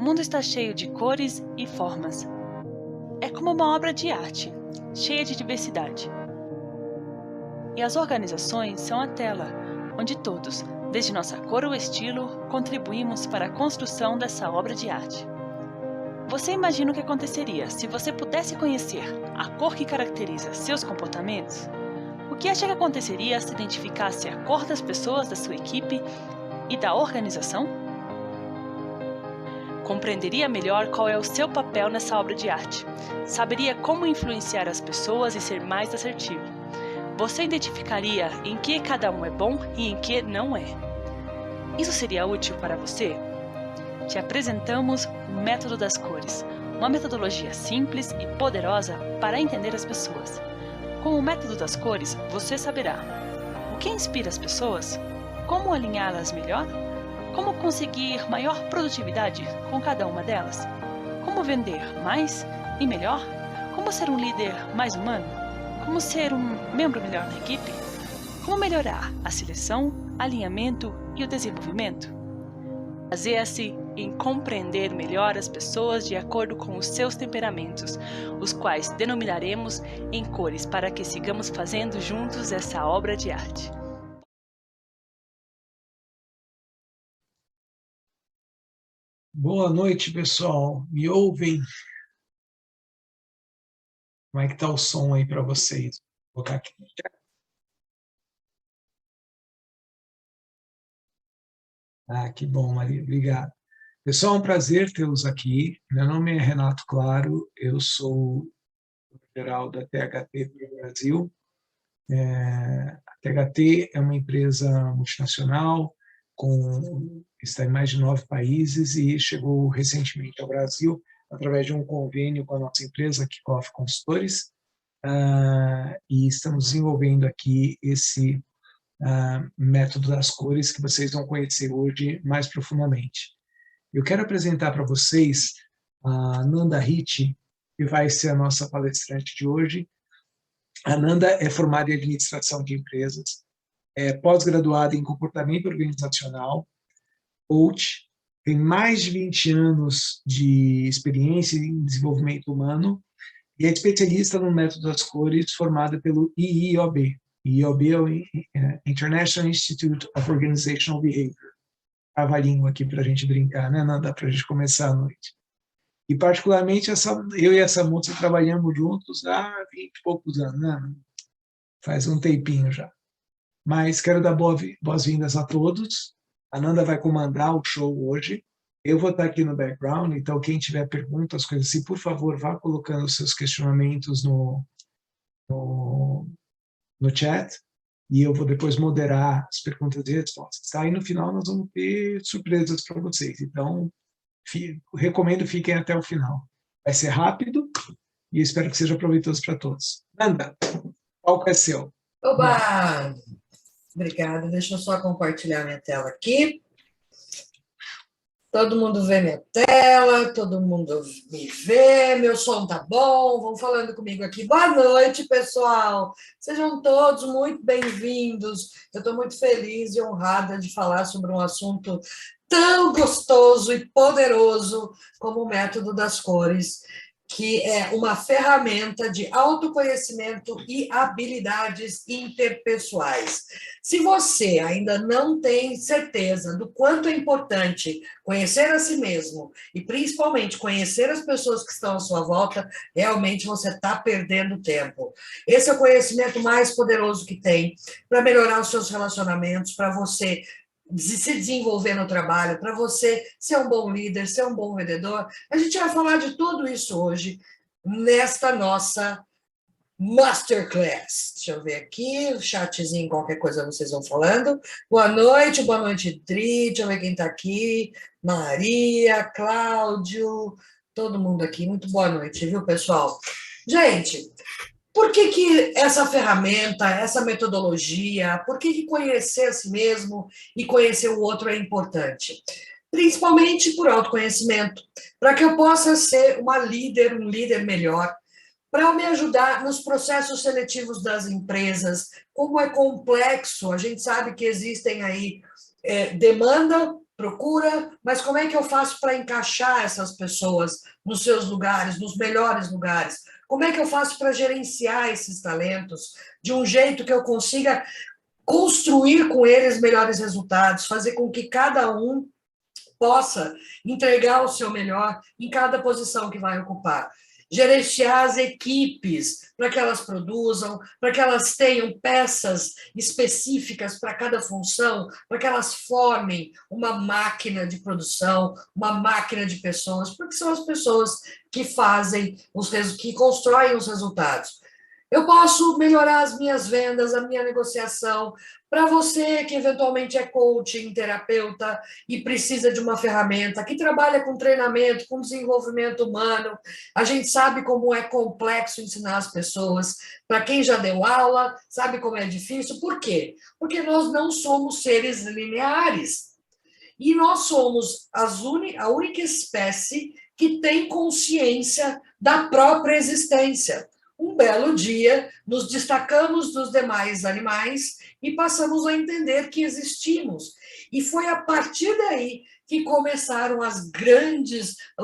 mundo está cheio de cores e formas. É como uma obra de arte, cheia de diversidade. E as organizações são a tela, onde todos, desde nossa cor ou estilo, contribuímos para a construção dessa obra de arte. Você imagina o que aconteceria se você pudesse conhecer a cor que caracteriza seus comportamentos? O que acha que aconteceria se identificasse a cor das pessoas da sua equipe e da organização? Compreenderia melhor qual é o seu papel nessa obra de arte. Saberia como influenciar as pessoas e ser mais assertivo. Você identificaria em que cada um é bom e em que não é. Isso seria útil para você? Te apresentamos o Método das Cores, uma metodologia simples e poderosa para entender as pessoas. Com o Método das Cores, você saberá o que inspira as pessoas, como alinhá-las melhor, como conseguir maior produtividade com cada uma delas, como vender mais e melhor, como ser um líder mais humano, como ser um membro melhor da equipe, como melhorar a seleção, alinhamento e o desenvolvimento. Baseia-se em compreender melhor as pessoas de acordo com os seus temperamentos, os quais denominaremos em cores para que sigamos fazendo juntos essa obra de arte. Boa noite, pessoal. Me ouvem? Como é que está o som aí para vocês? Vou colocar aqui. Que bom, Maria. Obrigado. Pessoal, é um prazer tê-los aqui. Meu nome é Renato Claro, eu sou geral da THT para o Brasil. A THT é uma empresa multinacional, está em mais de 9 países e chegou recentemente ao Brasil através de um convênio com a nossa empresa, Kickoff Consultores, e estamos desenvolvendo aqui esse método das cores que vocês vão conhecer hoje mais profundamente. Eu quero apresentar para vocês a Nanda Ricci, que vai ser a nossa palestrante de hoje. A Nanda é formada em administração de empresas, é pós-graduada em comportamento organizacional, coach, tem mais de 20 anos de experiência em desenvolvimento humano e é especialista no método das cores, formada pelo IIOB. IIOB é o International Institute of Organizational Behavior. Trava a língua aqui para a gente brincar, né, Nanda? Para a gente começar a noite. E, particularmente, eu e essa moça trabalhamos juntos há 20 e poucos anos, né? Faz um tempinho já. Mas quero dar boas-vindas a todos. A Nanda vai comandar o show hoje. Eu vou estar aqui no background, então quem tiver perguntas, coisas assim, por favor, vá colocando os seus questionamentos no chat, e eu vou depois moderar as perguntas e respostas. Tá? E no final nós vamos ter surpresas para vocês. Então, recomendo fiquem até o final. Vai ser rápido e espero que seja proveitoso para todos. Nanda, qual que é seu? Oba! Obrigada. Deixa eu só compartilhar minha tela aqui. Todo mundo vê minha tela, todo mundo me vê, meu som tá bom, vão falando comigo aqui. Boa noite, pessoal! Sejam todos muito bem-vindos. Eu estou muito feliz e honrada de falar sobre um assunto tão gostoso e poderoso como o método das cores, que é uma ferramenta de autoconhecimento e habilidades interpessoais. Se você ainda não tem certeza do quanto é importante conhecer a si mesmo e, principalmente, conhecer as pessoas que estão à sua volta, realmente você está perdendo tempo. Esse é o conhecimento mais poderoso que tem para melhorar os seus relacionamentos, para você se desenvolver no trabalho, para você ser um bom líder, ser um bom vendedor. A gente vai falar de tudo isso hoje, nesta nossa Masterclass. Deixa eu ver aqui, o chatzinho, qualquer coisa vocês vão falando. Boa noite, Dri, deixa eu ver quem está aqui. Maria, Cláudio, todo mundo aqui. Muito boa noite, viu, pessoal? Gente, por que essa ferramenta, essa metodologia, por que conhecer a si mesmo e conhecer o outro é importante? Principalmente por autoconhecimento, para que eu possa ser um líder melhor, para me ajudar nos processos seletivos das empresas, como é complexo, a gente sabe que existem aí demanda procura, mas como é que eu faço para encaixar essas pessoas nos seus lugares, nos melhores lugares? Como é que eu faço para gerenciar esses talentos de um jeito que eu consiga construir com eles melhores resultados, fazer com que cada um possa entregar o seu melhor em cada posição que vai ocupar. Gerenciar as equipes para que elas produzam, para que elas tenham peças específicas para cada função, para que elas formem uma máquina de produção, uma máquina de pessoas, porque são as pessoas que fazem, que constroem os resultados. Eu posso melhorar as minhas vendas, a minha negociação. Para você que eventualmente é coaching, terapeuta e precisa de uma ferramenta, que trabalha com treinamento, com desenvolvimento humano, a gente sabe como é complexo ensinar as pessoas. Para quem já deu aula, sabe como é difícil. Por quê? Porque nós não somos seres lineares. E nós somos a única espécie que tem consciência da própria existência. Um belo dia, nos destacamos dos demais animais e passamos a entender que existimos. E foi a partir daí que começaram os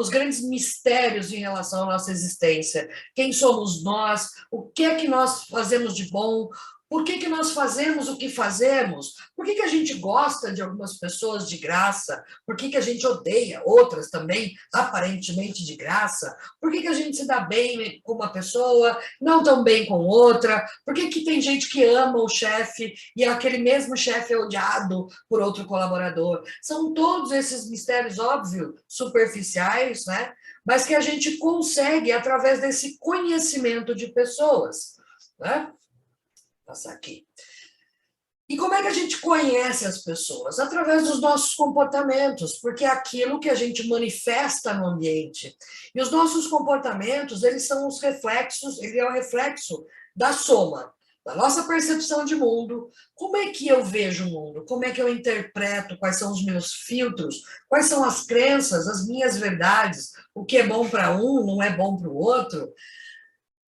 grandes mistérios em relação à nossa existência. Quem somos nós? O que é que nós fazemos de bom? Por que nós fazemos o que fazemos? Por que a gente gosta de algumas pessoas de graça? Por que a gente odeia outras também, aparentemente de graça? Por que a gente se dá bem com uma pessoa, não tão bem com outra? Por que tem gente que ama o chefe e aquele mesmo chefe é odiado por outro colaborador? São todos esses mistérios, óbvio, superficiais, né? Mas que a gente consegue através desse conhecimento de pessoas, né? Passar aqui. E como é que a gente conhece as pessoas? Através dos nossos comportamentos, porque é aquilo que a gente manifesta no ambiente. E os nossos comportamentos, eles são os reflexos, ele é o reflexo da soma, da nossa percepção de mundo. Como é que eu vejo o mundo? Como é que eu interpreto? Quais são os meus filtros? Quais são as crenças, as minhas verdades? O que é bom para um não é bom para o outro?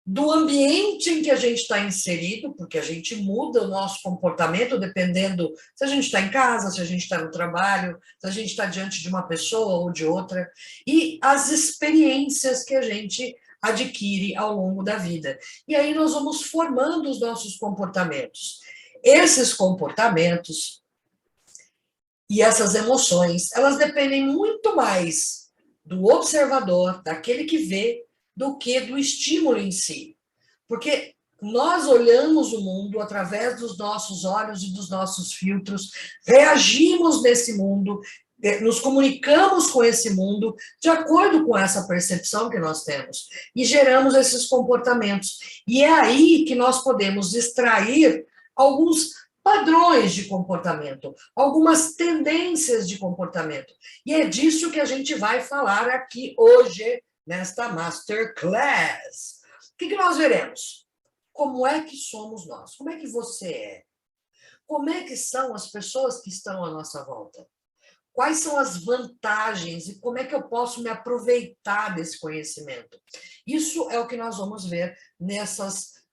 Do ambiente em que a gente está inserido, porque a gente muda o nosso comportamento dependendo se a gente está em casa, se a gente está no trabalho, se a gente está diante de uma pessoa ou de outra, e as experiências que a gente adquire ao longo da vida. E aí nós vamos formando os nossos comportamentos. Esses comportamentos e essas emoções, elas dependem muito mais do observador, daquele que vê, do que do estímulo em si. Porque nós olhamos o mundo através dos nossos olhos e dos nossos filtros, reagimos nesse mundo, nos comunicamos com esse mundo de acordo com essa percepção que nós temos e geramos esses comportamentos. E é aí que nós podemos extrair alguns padrões de comportamento, algumas tendências de comportamento. E é disso que a gente vai falar aqui hoje, nesta Masterclass. O que nós veremos? Como é que somos nós? Como é que você é? Como é que são as pessoas que estão à nossa volta? Quais são as vantagens e como é que eu posso me aproveitar desse conhecimento? Isso é o que nós vamos ver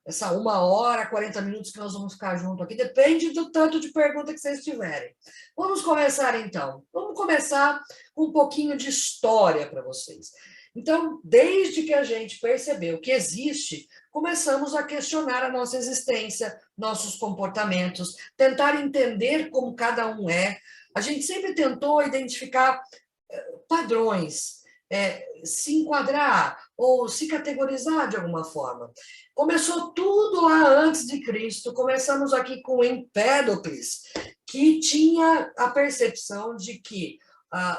essa 1 hora, 40 minutos que nós vamos ficar junto aqui. Depende do tanto de pergunta que vocês tiverem. Vamos começar, então. Vamos começar com um pouquinho de história para vocês. Então, desde que a gente percebeu que existe, começamos a questionar a nossa existência, nossos comportamentos, tentar entender como cada um é. A gente sempre tentou identificar padrões, se enquadrar ou se categorizar de alguma forma. Começou tudo lá antes de Cristo, começamos aqui com Empédocles, que tinha a percepção de que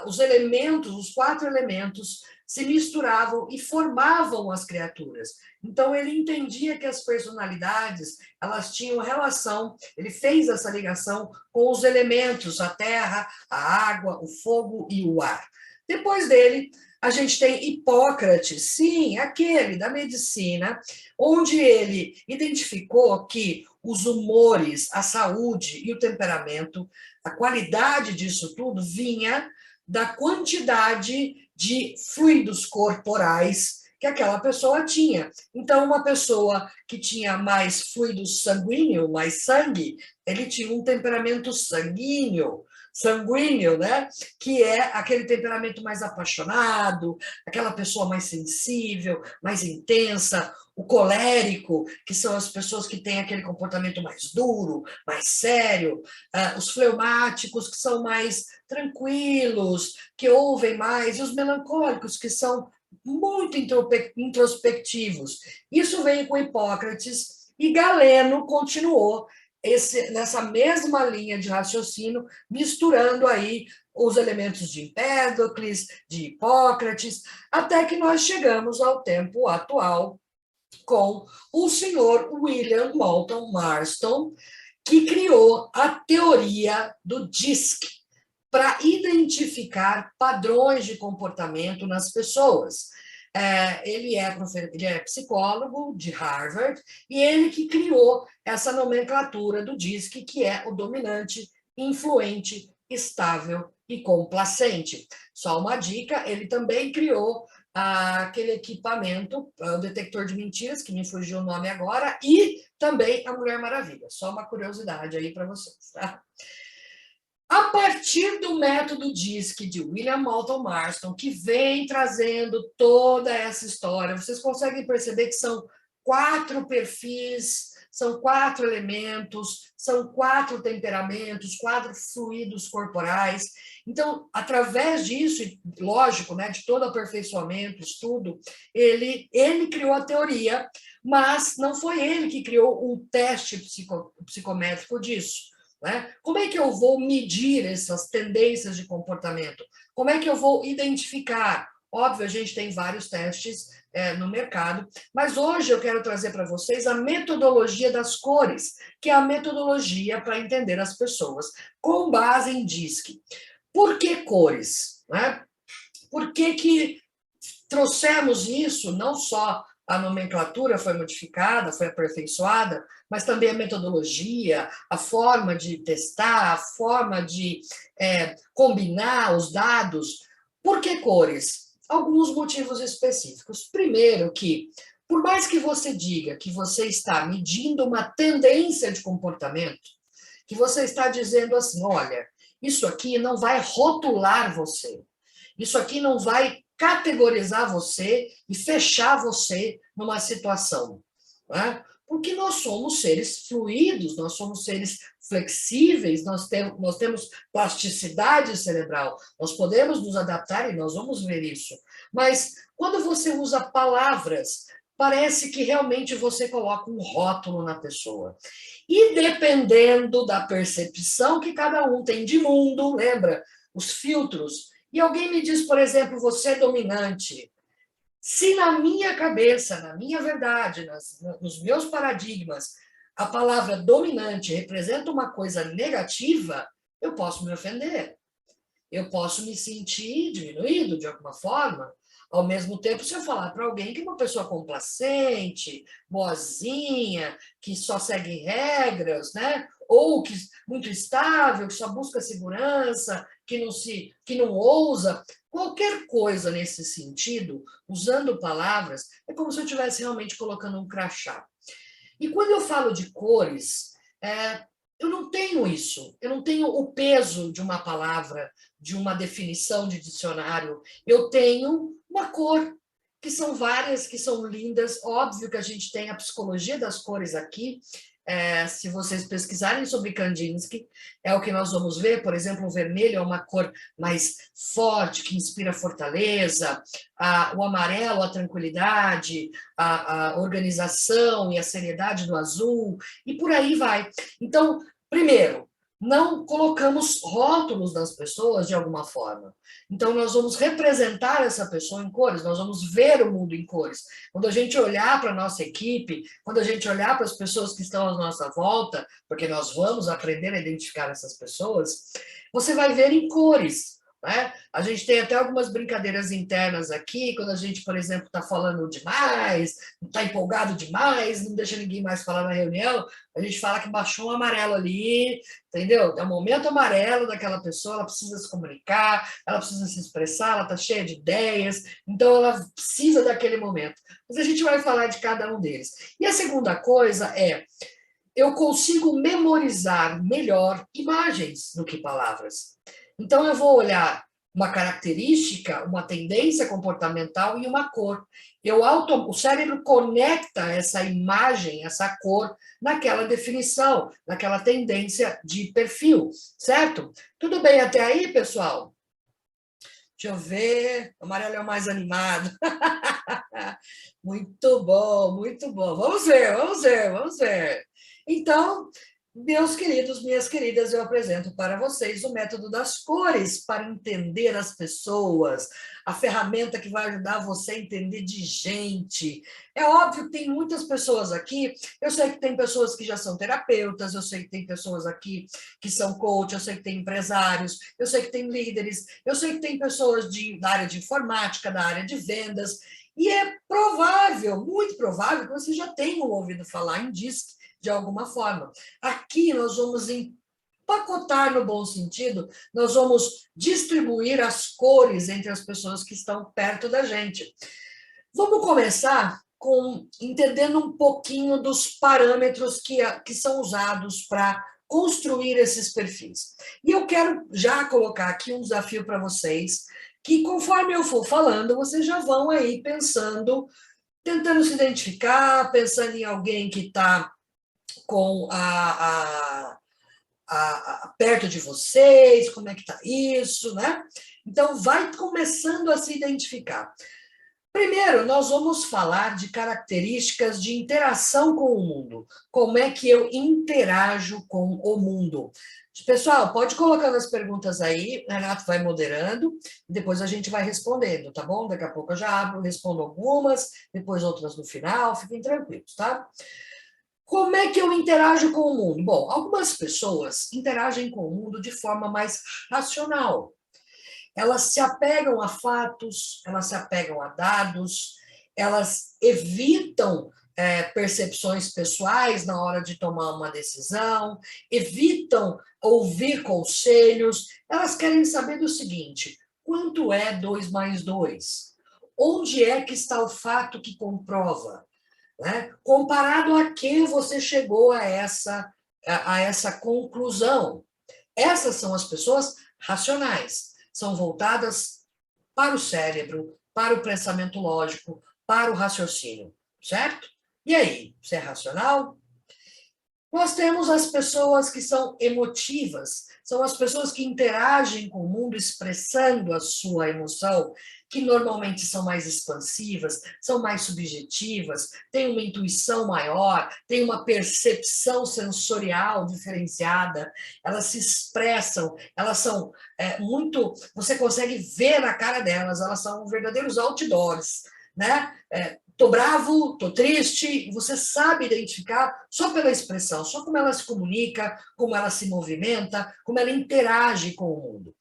os 4 elementos se misturavam e formavam as criaturas. Então, ele entendia que as personalidades, elas tinham relação, ele fez essa ligação com os elementos, a terra, a água, o fogo e o ar. Depois dele, a gente tem Hipócrates, sim, aquele da medicina, onde ele identificou que os humores, a saúde e o temperamento, a qualidade disso tudo vinha da quantidade de fluidos corporais que aquela pessoa tinha. Então, uma pessoa que tinha mais fluido sanguíneo, mais sangue, ele tinha um temperamento sanguíneo. sanguíneo, né? Que é aquele temperamento mais apaixonado, aquela pessoa mais sensível, mais intensa, o colérico, que são as pessoas que têm aquele comportamento mais duro, mais sério, os fleumáticos, que são mais tranquilos, que ouvem mais, e os melancólicos, que são muito introspectivos. Isso veio com Hipócrates, e Galeno continuou nessa mesma linha de raciocínio, misturando aí os elementos de Empédocles, de Hipócrates, até que nós chegamos ao tempo atual com o senhor William Moulton Marston, que criou a teoria do DISC para identificar padrões de comportamento nas pessoas. Ele é psicólogo de Harvard e ele que criou essa nomenclatura do DISC, que é o dominante, influente, estável e complacente. Só uma dica, ele também criou aquele equipamento, o detector de mentiras, que me fugiu o nome agora, e também a Mulher Maravilha. Só uma curiosidade aí para vocês, tá? A partir do método DISC de William Moulton Marston, que vem trazendo toda essa história, vocês conseguem perceber que são 4 perfis, são 4 elementos, são 4 temperamentos, 4 fluidos corporais. Então, através disso, e lógico, né, de todo aperfeiçoamento, estudo, ele criou a teoria, mas não foi ele que criou um teste psicométrico disso. Né? Como é que eu vou medir essas tendências de comportamento? Como é que eu vou identificar? Óbvio, a gente tem vários testes no mercado, mas hoje eu quero trazer para vocês a metodologia das cores, que é a metodologia para entender as pessoas, com base em DISC. Por que cores? Né? Por que trouxemos isso, não só a nomenclatura foi modificada, foi aperfeiçoada, mas também a metodologia, a forma de testar, a forma de combinar os dados. Por que cores? Alguns motivos específicos. Primeiro que, por mais que você diga que você está medindo uma tendência de comportamento, que você está dizendo assim, olha, isso aqui não vai rotular você, isso aqui não vai categorizar você e fechar você numa situação. Né? Porque nós somos seres fluidos, nós somos seres flexíveis, nós temos plasticidade cerebral, nós podemos nos adaptar e nós vamos ver isso. Mas quando você usa palavras, parece que realmente você coloca um rótulo na pessoa. E dependendo da percepção que cada um tem de mundo, lembra? Os filtros. E alguém me diz, por exemplo, você é dominante. Se na minha cabeça, na minha verdade, nos meus paradigmas, a palavra dominante representa uma coisa negativa, eu posso me ofender. Eu posso me sentir diminuído de alguma forma. Ao mesmo tempo, se eu falar para alguém que é uma pessoa complacente, boazinha, que só segue regras, né? Ou que muito estável, que só busca segurança, que não ousa, qualquer coisa nesse sentido, usando palavras, é como se eu estivesse realmente colocando um crachá. E quando eu falo de cores, eu não tenho isso, eu não tenho o peso de uma palavra, de uma definição de dicionário, eu tenho uma cor, que são várias, que são lindas, óbvio que a gente tem a psicologia das cores aqui, se vocês pesquisarem sobre Kandinsky, é o que nós vamos ver, por exemplo, o vermelho é uma cor mais forte, que inspira fortaleza, o amarelo, a tranquilidade, a organização e a seriedade do azul, e por aí vai. Então, primeiro, não colocamos rótulos das pessoas de alguma forma. Então, nós vamos representar essa pessoa em cores, nós vamos ver o mundo em cores. Quando a gente olhar para a nossa equipe, quando a gente olhar para as pessoas que estão à nossa volta, porque nós vamos aprender a identificar essas pessoas, você vai ver em cores. Né? A gente tem até algumas brincadeiras internas aqui, quando a gente, por exemplo, está falando demais, está empolgado demais, não deixa ninguém mais falar na reunião, a gente fala que baixou um amarelo ali, entendeu? É o momento amarelo daquela pessoa, ela precisa se comunicar, ela precisa se expressar, ela está cheia de ideias, então ela precisa daquele momento. Mas a gente vai falar de cada um deles. E a segunda coisa é, eu consigo memorizar melhor imagens do que palavras. Então, eu vou olhar uma característica, uma tendência comportamental e uma cor. O cérebro conecta essa imagem, essa cor, naquela definição, naquela tendência de perfil, certo? Tudo bem até aí, pessoal? Deixa eu ver. O amarelo é o mais animado. Muito bom, muito bom. Vamos ver, vamos ver, vamos ver. Então, meus queridos, minhas queridas, eu apresento para vocês o método das cores para entender as pessoas, a ferramenta que vai ajudar você a entender de gente. É óbvio que tem muitas pessoas aqui, eu sei que tem pessoas que já são terapeutas, eu sei que tem pessoas aqui que são coach, eu sei que tem empresários, eu sei que tem líderes, eu sei que tem pessoas da área de informática, da área de vendas, e é provável, muito provável, que vocês já tenham ouvido falar em DISC, de alguma forma. Aqui nós vamos empacotar no bom sentido, nós vamos distribuir as cores entre as pessoas que estão perto da gente. Vamos começar entendendo um pouquinho dos parâmetros que são usados para construir esses perfis. E eu quero já colocar aqui um desafio para vocês, que conforme eu for falando, vocês já vão aí pensando, tentando se identificar, pensando em alguém que está com perto de vocês, como é que está isso, né? Então, vai começando a se identificar. Primeiro, nós vamos falar de características de interação com o mundo. Como é que eu interajo com o mundo? Pessoal, pode colocar as perguntas aí, o Renato vai moderando, e depois a gente vai respondendo, tá bom? Daqui a pouco eu já abro, respondo algumas, depois outras no final, fiquem tranquilos, tá? Como é que eu interajo com o mundo? Bom, algumas pessoas interagem com o mundo de forma mais racional. Elas se apegam a fatos, elas se apegam a dados, elas evitam percepções pessoais na hora de tomar uma decisão, evitam ouvir conselhos, elas querem saber do seguinte: quanto é 2 mais 2? Onde é que está o fato que comprova? Né? Comparado a que você chegou a essa conclusão. Essas são as pessoas racionais, são voltadas para o cérebro, para o pensamento lógico, para o raciocínio, certo? E aí, você é racional? Nós temos as pessoas que são emotivas, são as pessoas que interagem com o mundo expressando a sua emoção, que normalmente são mais expansivas, são mais subjetivas, têm uma intuição maior, têm uma percepção sensorial diferenciada, elas se expressam, elas são muito... Você consegue ver na cara delas, elas são verdadeiros outdoors, né? Tô bravo, tô triste, você sabe identificar só pela expressão, só como ela se comunica, como ela se movimenta, como ela interage com o mundo.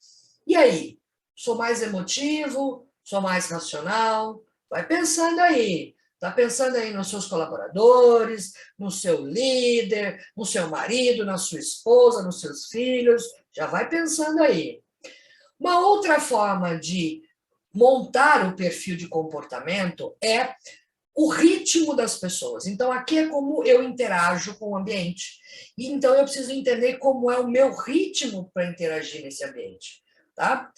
E aí? Sou mais emotivo? Sou mais racional? Vai pensando aí. Está pensando aí nos seus colaboradores, no seu líder, no seu marido, na sua esposa, nos seus filhos. Já vai pensando aí. Uma outra forma de montar o perfil de comportamento é o ritmo das pessoas. Então, aqui é como eu interajo com o ambiente. E então, eu preciso entender como é o meu ritmo para interagir nesse ambiente. Tá?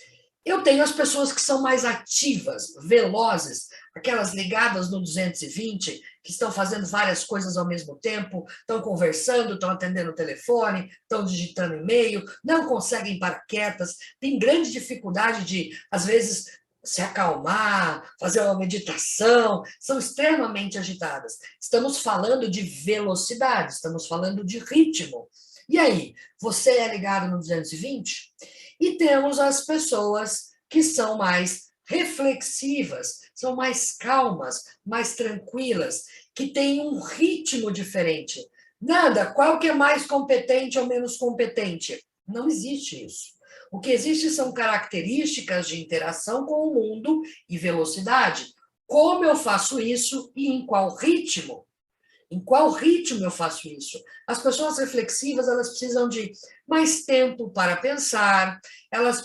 Eu tenho as pessoas que são mais ativas, velozes, aquelas ligadas no 220, que estão fazendo várias coisas ao mesmo tempo, estão conversando, estão atendendo o telefone, estão digitando e-mail, não conseguem parar quietas, têm grande dificuldade de, às vezes, se acalmar, fazer uma meditação, são extremamente agitadas. Estamos falando de velocidade, estamos falando de ritmo. E aí, você é ligado no 220? E temos as pessoas que são mais reflexivas, são mais calmas, mais tranquilas, que têm um ritmo diferente. Nada, qual que é mais competente ou menos competente? Não existe isso. O que existe são características de interação com o mundo e velocidade. Como eu faço isso e em qual ritmo? Em qual ritmo eu faço isso? As pessoas reflexivas, elas precisam de mais tempo para pensar, elas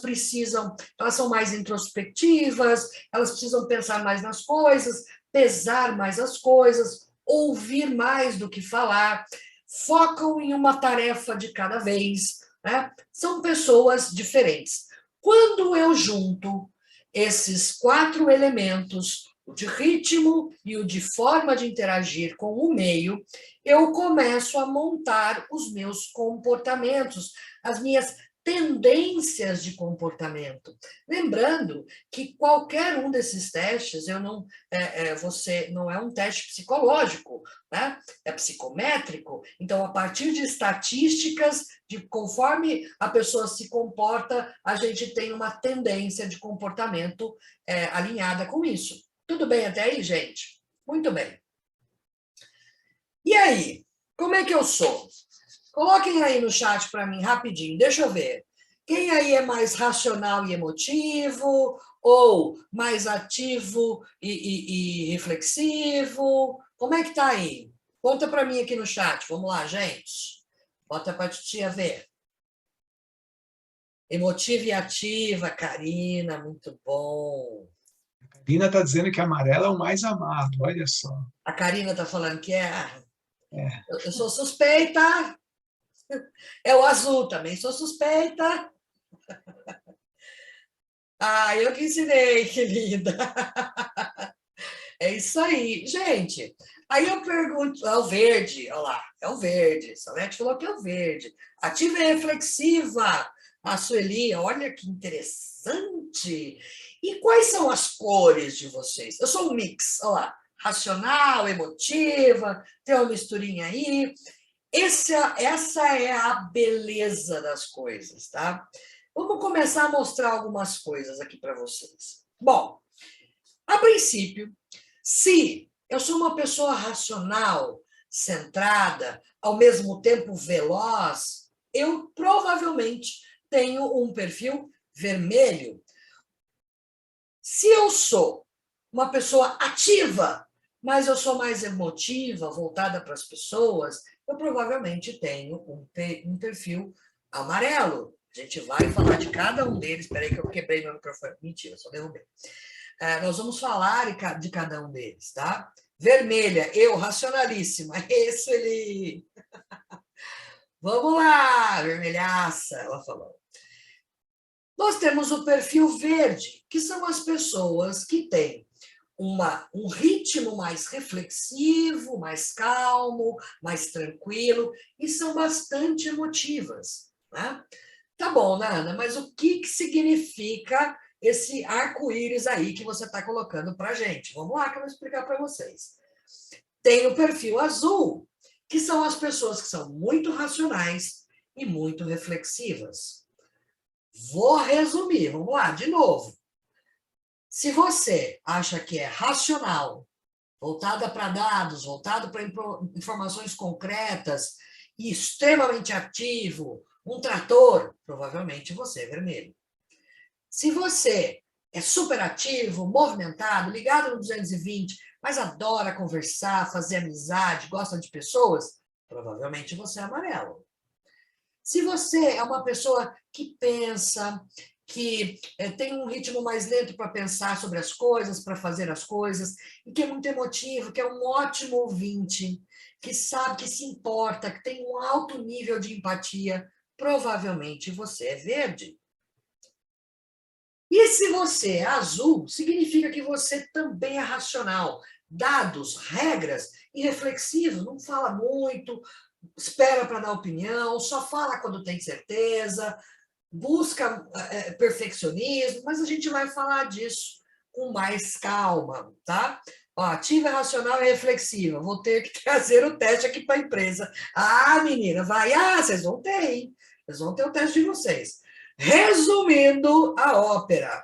são mais introspectivas, elas precisam pensar mais nas coisas, pesar mais as coisas, ouvir mais do que falar. focam em uma tarefa de cada vez, né? São pessoas diferentes. Quando eu junto esses 4 elementos, o de ritmo e o de forma de interagir com o meio, eu começo a montar os meus comportamentos, as minhas tendências de comportamento. Lembrando que qualquer um desses testes, você não é um teste psicológico, né? É psicométrico. Então, a partir de estatísticas, de conforme a pessoa se comporta, a gente tem uma tendência de comportamento alinhada com isso. Tudo bem até aí, gente? Muito bem. E aí, como é que eu sou? Coloquem aí no chat para mim, rapidinho, deixa eu ver. Quem aí é mais racional e emotivo, ou mais ativo e reflexivo? Como é que tá aí? Conta para mim aqui no chat, vamos lá, gente. Bota para a titia ver. Emotiva e ativa, Karina, muito bom. A Karina está dizendo que amarelo é o mais amado, olha só. A Karina está falando que é. É. Eu sou suspeita. É o azul também, sou suspeita. Ah, eu que ensinei, querida. É isso aí. Gente, aí eu pergunto, é o verde, olha lá, é o verde. Salete falou que é o verde. Ativa e reflexiva. A Sueli, olha que interessante. E quais são as cores de vocês? Eu sou um mix, olha lá. Racional, emotiva, tem uma misturinha aí. Essa é a beleza das coisas, tá? Vamos começar a mostrar algumas coisas aqui para vocês. Bom, a princípio, se eu sou uma pessoa racional, centrada, ao mesmo tempo veloz, eu provavelmente tenho um perfil vermelho. Se eu sou uma pessoa ativa, mas eu sou mais emotiva, voltada para as pessoas, eu provavelmente tenho um perfil amarelo. A gente vai falar de cada um deles. Espera aí que eu quebrei meu microfone. Mentira, só derrubei. Nós vamos falar de cada um deles, tá? Vermelha, eu, racionalíssima. Isso, ele... Vamos lá, vermelhaça, ela falou. Nós temos o perfil verde, que são as pessoas que têm um ritmo mais reflexivo, mais calmo, mais tranquilo, e são bastante emotivas. Né? Tá bom, né, Ana? Mas o que significa esse arco-íris aí que você está colocando para a gente? Vamos lá que eu vou explicar para vocês. Tem o perfil azul, que são as pessoas que são muito racionais e muito reflexivas. Vou resumir, vamos lá, de novo. Se você acha que é racional, voltada para dados, voltado para informações concretas e extremamente ativo, um trator, provavelmente você é vermelho. Se você é super ativo, movimentado, ligado no 220, mas adora conversar, fazer amizade, gosta de pessoas, provavelmente você é amarelo. Se você é uma pessoa que pensa, que tem um ritmo mais lento para pensar sobre as coisas, para fazer as coisas, e que é muito emotivo, que é um ótimo ouvinte, que sabe, que se importa, que tem um alto nível de empatia, provavelmente você é verde. E se você é azul, significa que você também é racional. Dados, regras e reflexivo, não fala muito, espera para dar opinião, só fala quando tem certeza, busca perfeccionismo, mas a gente vai falar disso com mais calma, tá? Ó, ativa, racional e reflexiva. Vou ter que trazer o teste aqui para a empresa. Ah, menina, vai. Ah, vocês vão ter, hein? Vocês vão ter o teste de vocês. Resumindo a ópera,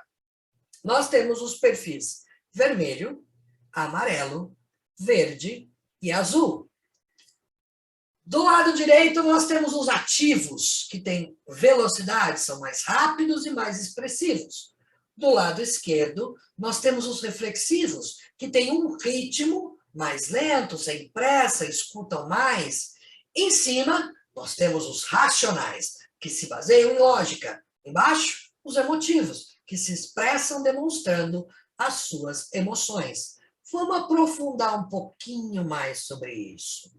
nós temos os perfis vermelho, amarelo, verde e azul. Do lado direito, nós temos os ativos, que têm velocidade, são mais rápidos e mais expressivos. Do lado esquerdo, nós temos os reflexivos, que têm um ritmo mais lento, sem pressa, escutam mais. Em cima, nós temos os racionais, que se baseiam em lógica. Embaixo, os emotivos, que se expressam demonstrando as suas emoções. Vamos aprofundar um pouquinho mais sobre isso.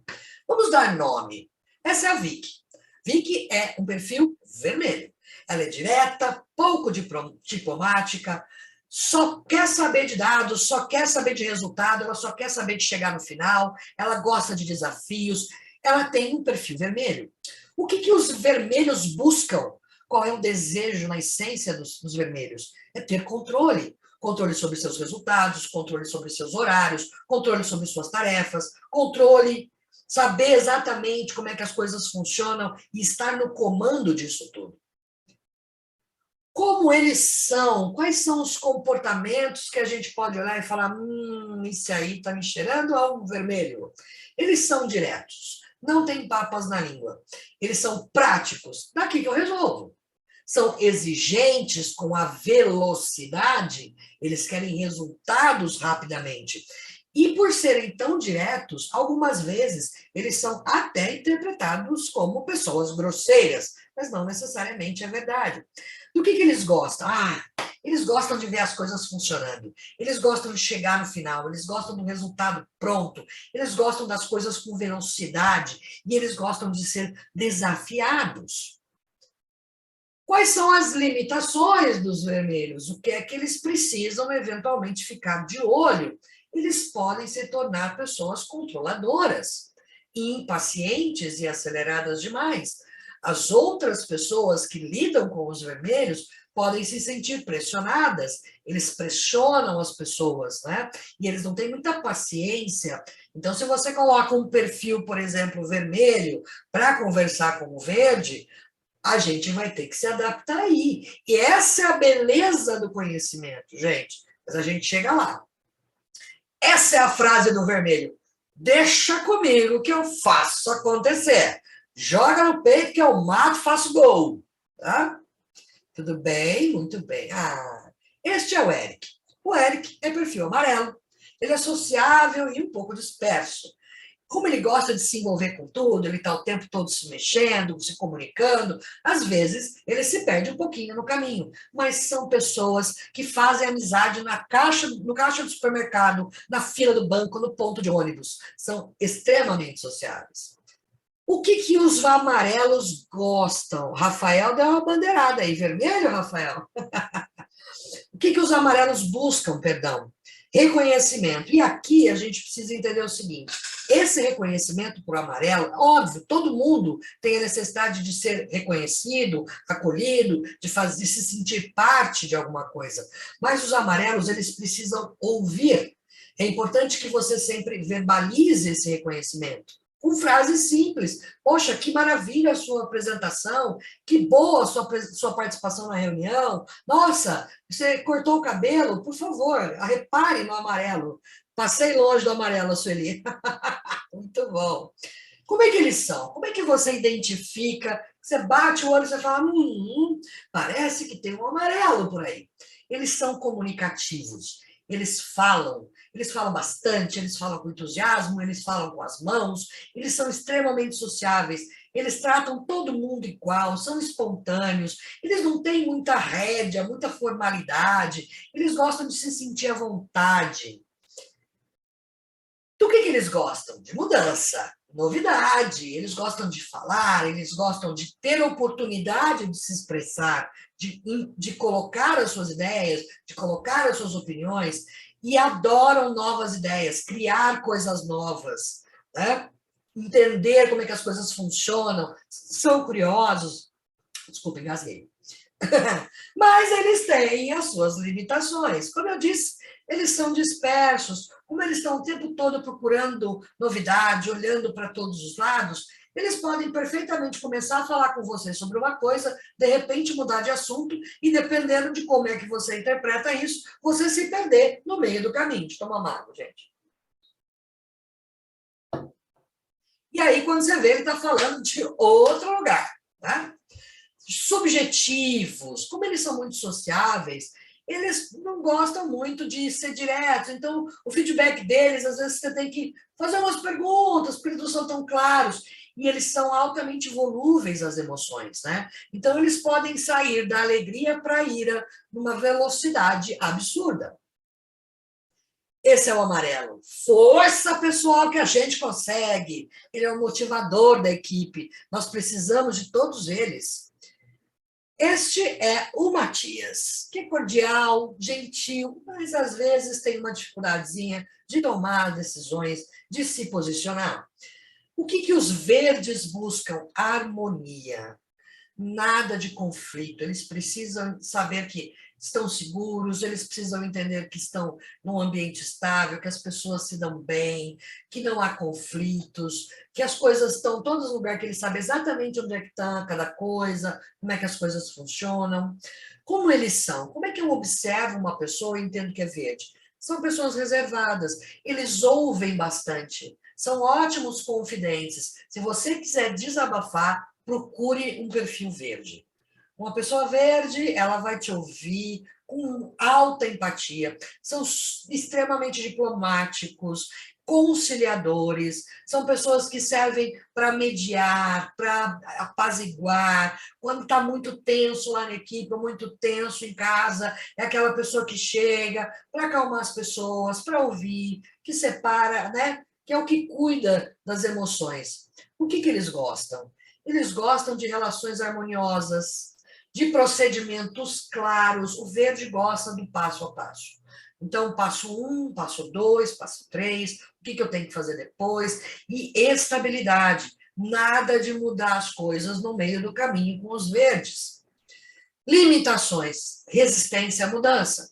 Vamos dar nome Essa é a Vicky. Vicky é um perfil vermelho. Ela é direta, pouco diplomática, só quer saber de dados, só quer saber de resultado, ela só quer saber de chegar no final, ela gosta de desafios, ela tem um perfil vermelho. O que os vermelhos buscam? Qual é o desejo na essência dos vermelhos? É ter controle. Controle sobre seus resultados, controle sobre seus horários, controle sobre suas tarefas, controle, saber exatamente como é que as coisas funcionam e estar no comando disso tudo. Como eles são? Quais são os comportamentos que a gente pode olhar e falar, isso aí está me cheirando algo vermelho? Eles são diretos, não tem papas na língua. Eles são práticos, daqui que eu resolvo. São exigentes com a velocidade, eles querem resultados rapidamente. E por serem tão diretos, algumas vezes eles são até interpretados como pessoas grosseiras, mas não necessariamente é verdade. Do que eles gostam? Eles gostam de ver as coisas funcionando, eles gostam de chegar no final, eles gostam do resultado pronto, eles gostam das coisas com velocidade e eles gostam de ser desafiados. Quais são as limitações dos vermelhos? O que é que eles precisam eventualmente ficar de olho? Eles podem se tornar pessoas controladoras, impacientes e aceleradas demais. As outras pessoas que lidam com os vermelhos podem se sentir pressionadas, eles pressionam as pessoas, né? E eles não têm muita paciência. Então, se você coloca um perfil, por exemplo, vermelho, para conversar com o verde, a gente vai ter que se adaptar aí. E essa é a beleza do conhecimento, gente. Mas a gente chega lá. Essa é a frase do vermelho. Deixa comigo que eu faço acontecer. Joga no peito que eu mato e faço gol. Tá? Tudo bem? Muito bem. Este é o Eric. O Eric é perfil amarelo. Ele é sociável e um pouco disperso. Como ele gosta de se envolver com tudo, ele está o tempo todo se mexendo, se comunicando, às vezes ele se perde um pouquinho no caminho, mas são pessoas que fazem amizade no caixa do supermercado, na fila do banco, no ponto de ônibus. São extremamente sociáveis. O que os amarelos gostam? Rafael deu uma bandeirada aí, vermelho, Rafael? O que os amarelos buscam, perdão? Reconhecimento. E aqui a gente precisa entender o seguinte, esse reconhecimento por amarelo, óbvio, todo mundo tem a necessidade de ser reconhecido, acolhido, de se sentir parte de alguma coisa, mas os amarelos, eles precisam ouvir. É importante que você sempre verbalize esse reconhecimento. Com frases simples. Poxa, que maravilha a sua apresentação, que boa a sua participação na reunião. Nossa, você cortou o cabelo? Por favor, repare no amarelo. Passei longe do amarelo, Sueli. Muito bom. Como é que eles são? Como é que você identifica? Você bate o olho e você fala, parece que tem um amarelo por aí. Eles são comunicativos. Eles falam bastante, eles falam com entusiasmo, eles falam com as mãos, eles são extremamente sociáveis, eles tratam todo mundo igual, são espontâneos, eles não têm muita rédea, muita formalidade, eles gostam de se sentir à vontade. Do que eles gostam? De mudança, novidade, eles gostam de falar, eles gostam de ter oportunidade de se expressar, de colocar as suas ideias, de colocar as suas opiniões, e adoram novas ideias, criar coisas novas, né? Entender como é que as coisas funcionam, são curiosos. Desculpa, engasguei. Mas eles têm as suas limitações. Como eu disse, eles são dispersos, como eles estão o tempo todo procurando novidade, olhando para todos os lados, eles podem perfeitamente começar a falar com você sobre uma coisa, de repente mudar de assunto, e dependendo de como é que você interpreta isso, você se perder no meio do caminho. Deixa eu tomar uma água, gente. E aí, quando você vê, ele está falando de outro lugar, tá? Subjetivos, como eles são muito sociáveis, eles não gostam muito de ser diretos, então o feedback deles, às vezes você tem que fazer umas perguntas, porque eles não são tão claros, e eles são altamente volúveis às emoções, né? Então eles podem sair da alegria para a ira numa velocidade absurda. Esse é o amarelo. Força, pessoal, que a gente consegue. Ele é o motivador da equipe. Nós precisamos de todos eles. Este é o Matias, que é cordial, gentil, mas às vezes tem uma dificuldadezinha de tomar decisões, de se posicionar. O que os verdes buscam? Harmonia. Nada de conflito. Eles precisam saber que estão seguros, eles precisam entender que estão num ambiente estável, que as pessoas se dão bem, que não há conflitos, que as coisas estão todos no lugar que eles sabem exatamente onde é que está cada coisa, como é que as coisas funcionam. Como eles são? Como é que eu observo uma pessoa e entendo que é verde? São pessoas reservadas, eles ouvem bastante, são ótimos confidentes. Se você quiser desabafar, procure um perfil verde. Uma pessoa verde, ela vai te ouvir com alta empatia, são extremamente diplomáticos, conciliadores, são pessoas que servem para mediar, para apaziguar. Quando está muito tenso lá na equipe, muito tenso em casa, é aquela pessoa que chega para acalmar as pessoas, para ouvir, que separa, né? Que é o que cuida das emoções. O que eles gostam? Eles gostam de relações harmoniosas, de procedimentos claros. O verde gosta do passo a passo. Então, passo 1, passo 2, passo 3, o que eu tenho que fazer depois, e estabilidade. Nada de mudar as coisas no meio do caminho com os verdes. Limitações, resistência à mudança.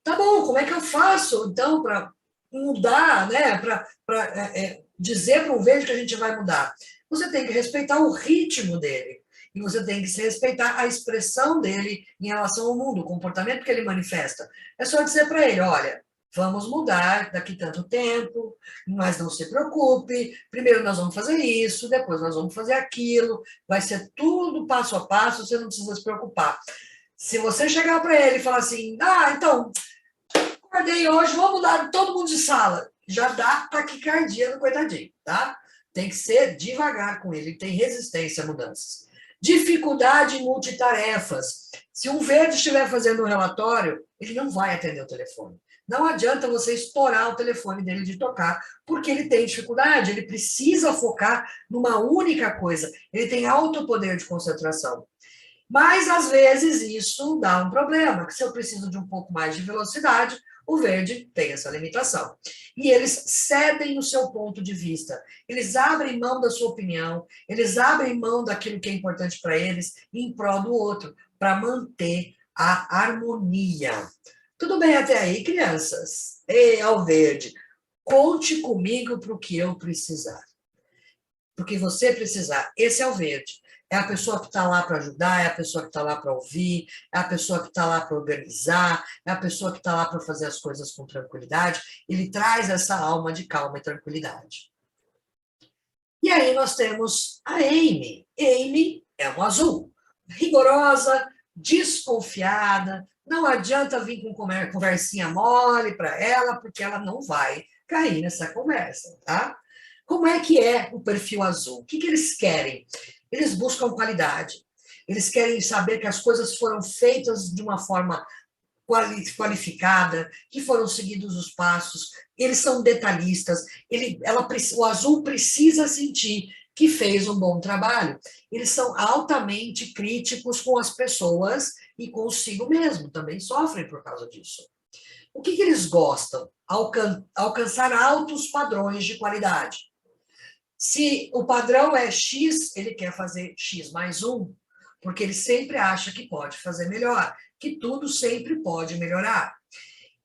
Tá bom, como é que eu faço, então, para mudar, né? Para dizer para o verde que a gente vai mudar? Você tem que respeitar o ritmo dele. E você tem que respeitar a expressão dele em relação ao mundo, o comportamento que ele manifesta. É só dizer para ele, olha, vamos mudar daqui tanto tempo, mas não se preocupe, primeiro nós vamos fazer isso, depois nós vamos fazer aquilo, vai ser tudo passo a passo, você não precisa se preocupar. Se você chegar para ele e falar assim, então, acordei hoje, vou mudar todo mundo de sala, já dá taquicardia no coitadinho, tá? Tem que ser devagar com ele tem resistência a mudanças. Dificuldade em multitarefas. Se um verde estiver fazendo um relatório, ele não vai atender o telefone. Não adianta você estourar o telefone dele de tocar, porque ele tem dificuldade, ele precisa focar numa única coisa. Ele tem alto poder de concentração. Mas, às vezes, isso dá um problema, que se eu preciso de um pouco mais de velocidade, o verde tem essa limitação. E eles cedem o seu ponto de vista, eles abrem mão da sua opinião, eles abrem mão daquilo que é importante para eles em prol do outro, para manter a harmonia. Tudo bem até aí, crianças? Ei, ao verde, conte comigo para o que eu precisar. Porque você precisar, esse é o verde. É a pessoa que está lá para ajudar, é a pessoa que está lá para ouvir, é a pessoa que está lá para organizar, é a pessoa que está lá para fazer as coisas com tranquilidade. Ele traz essa alma de calma e tranquilidade. E aí nós temos a Amy. Amy é um azul, rigorosa, desconfiada, não adianta vir com conversinha mole para ela, porque ela não vai cair nessa conversa, tá? Como é que é o perfil azul? O que eles querem? Eles buscam qualidade. Eles querem saber que as coisas foram feitas de uma forma qualificada, que foram seguidos os passos. Eles são detalhistas. O azul precisa sentir que fez um bom trabalho. Eles são altamente críticos com as pessoas e consigo mesmo. Também sofrem por causa disso. O que eles gostam? Alcançar altos padrões de qualidade. Se o padrão é X, ele quer fazer X mais 1, porque ele sempre acha que pode fazer melhor, que tudo sempre pode melhorar.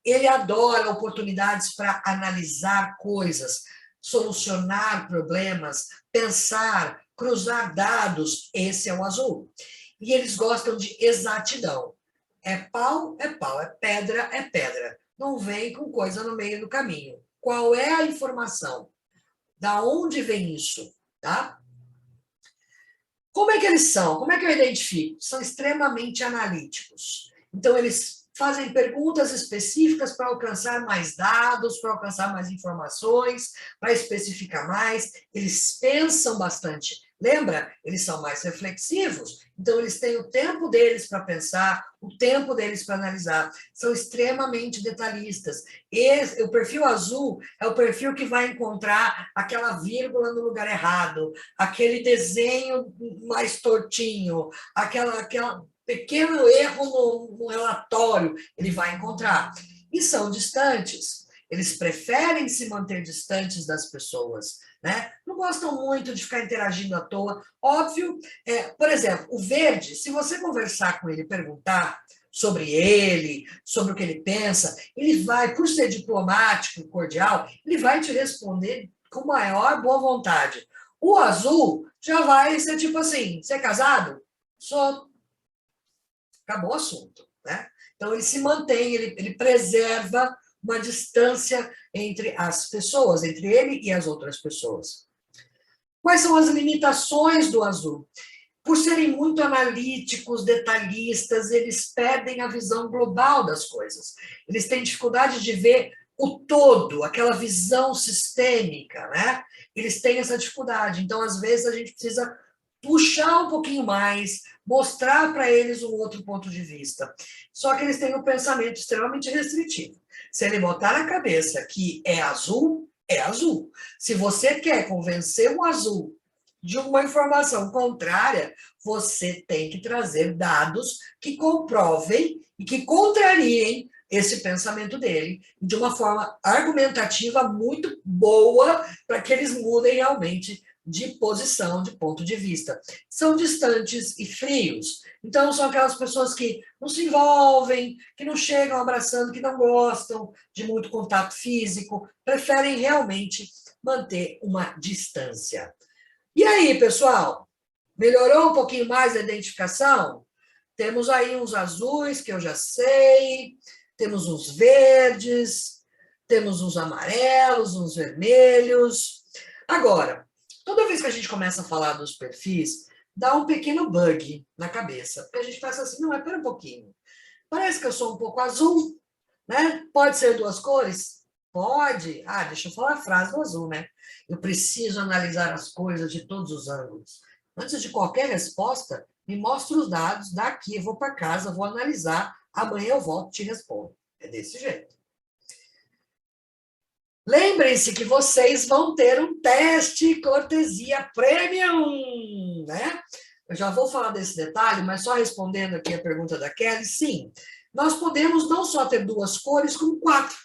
Ele adora oportunidades para analisar coisas, solucionar problemas, pensar, cruzar dados. Esse é o azul. E eles gostam de exatidão. É pau, é pau, é pedra, é pedra. Não vem com coisa no meio do caminho. Qual é a informação? Da onde vem isso, tá? Como é que eles são? Como é que eu identifico? São extremamente analíticos. Então, eles fazem perguntas específicas para alcançar mais dados, para alcançar mais informações, para especificar mais. Eles pensam bastante. Lembra? Eles são mais reflexivos, então eles têm o tempo deles para pensar, o tempo deles para analisar. São extremamente detalhistas. O perfil azul é o perfil que vai encontrar aquela vírgula no lugar errado, aquele desenho mais tortinho, aquela pequeno erro no relatório, ele vai encontrar. E são distantes. Eles preferem se manter distantes das pessoas, né? Não gostam muito de ficar interagindo à toa. Óbvio, por exemplo, o verde, se você conversar com ele, perguntar sobre ele, sobre o que ele pensa, ele vai, por ser diplomático e cordial, ele vai te responder com maior boa vontade. O azul já vai ser tipo assim, você é casado? Sou. Acabou o assunto, né? Então, ele se mantém, ele preserva uma distância entre as pessoas, entre ele e as outras pessoas. Quais são as limitações do azul? Por serem muito analíticos, detalhistas, eles perdem a visão global das coisas. Eles têm dificuldade de ver o todo, aquela visão sistêmica, né? Eles têm essa dificuldade. Então, às vezes, a gente precisa puxar um pouquinho mais, mostrar para eles um outro ponto de vista. Só que eles têm um pensamento extremamente restritivo. Se ele botar na cabeça que é azul, é azul. Se você quer convencer um azul de uma informação contrária, você tem que trazer dados que comprovem e que contrariem esse pensamento dele de uma forma argumentativa muito boa para que eles mudem realmente de posição, de ponto de vista. São distantes e frios. Então, são aquelas pessoas que não se envolvem, que não chegam abraçando, que não gostam de muito contato físico, preferem realmente manter uma distância. E aí, pessoal? Melhorou um pouquinho mais a identificação? Temos aí uns azuis, que eu já sei, temos uns verdes, temos uns amarelos, uns vermelhos. Agora, toda vez que a gente começa a falar dos perfis, dá um pequeno bug na cabeça, porque a gente pensa assim, não, espera um pouquinho. Parece que eu sou um pouco azul, né? Pode ser duas cores? Pode. Ah, deixa eu falar a frase do azul, né? Eu preciso analisar as coisas de todos os ângulos. Antes de qualquer resposta, me mostra os dados, daqui eu vou para casa, vou analisar, amanhã eu volto e te respondo. É desse jeito. Lembrem-se que vocês vão ter um teste cortesia premium, né? Eu já vou falar desse detalhe, mas só respondendo aqui a pergunta da Kelly, sim, nós podemos não só ter duas cores, como 4.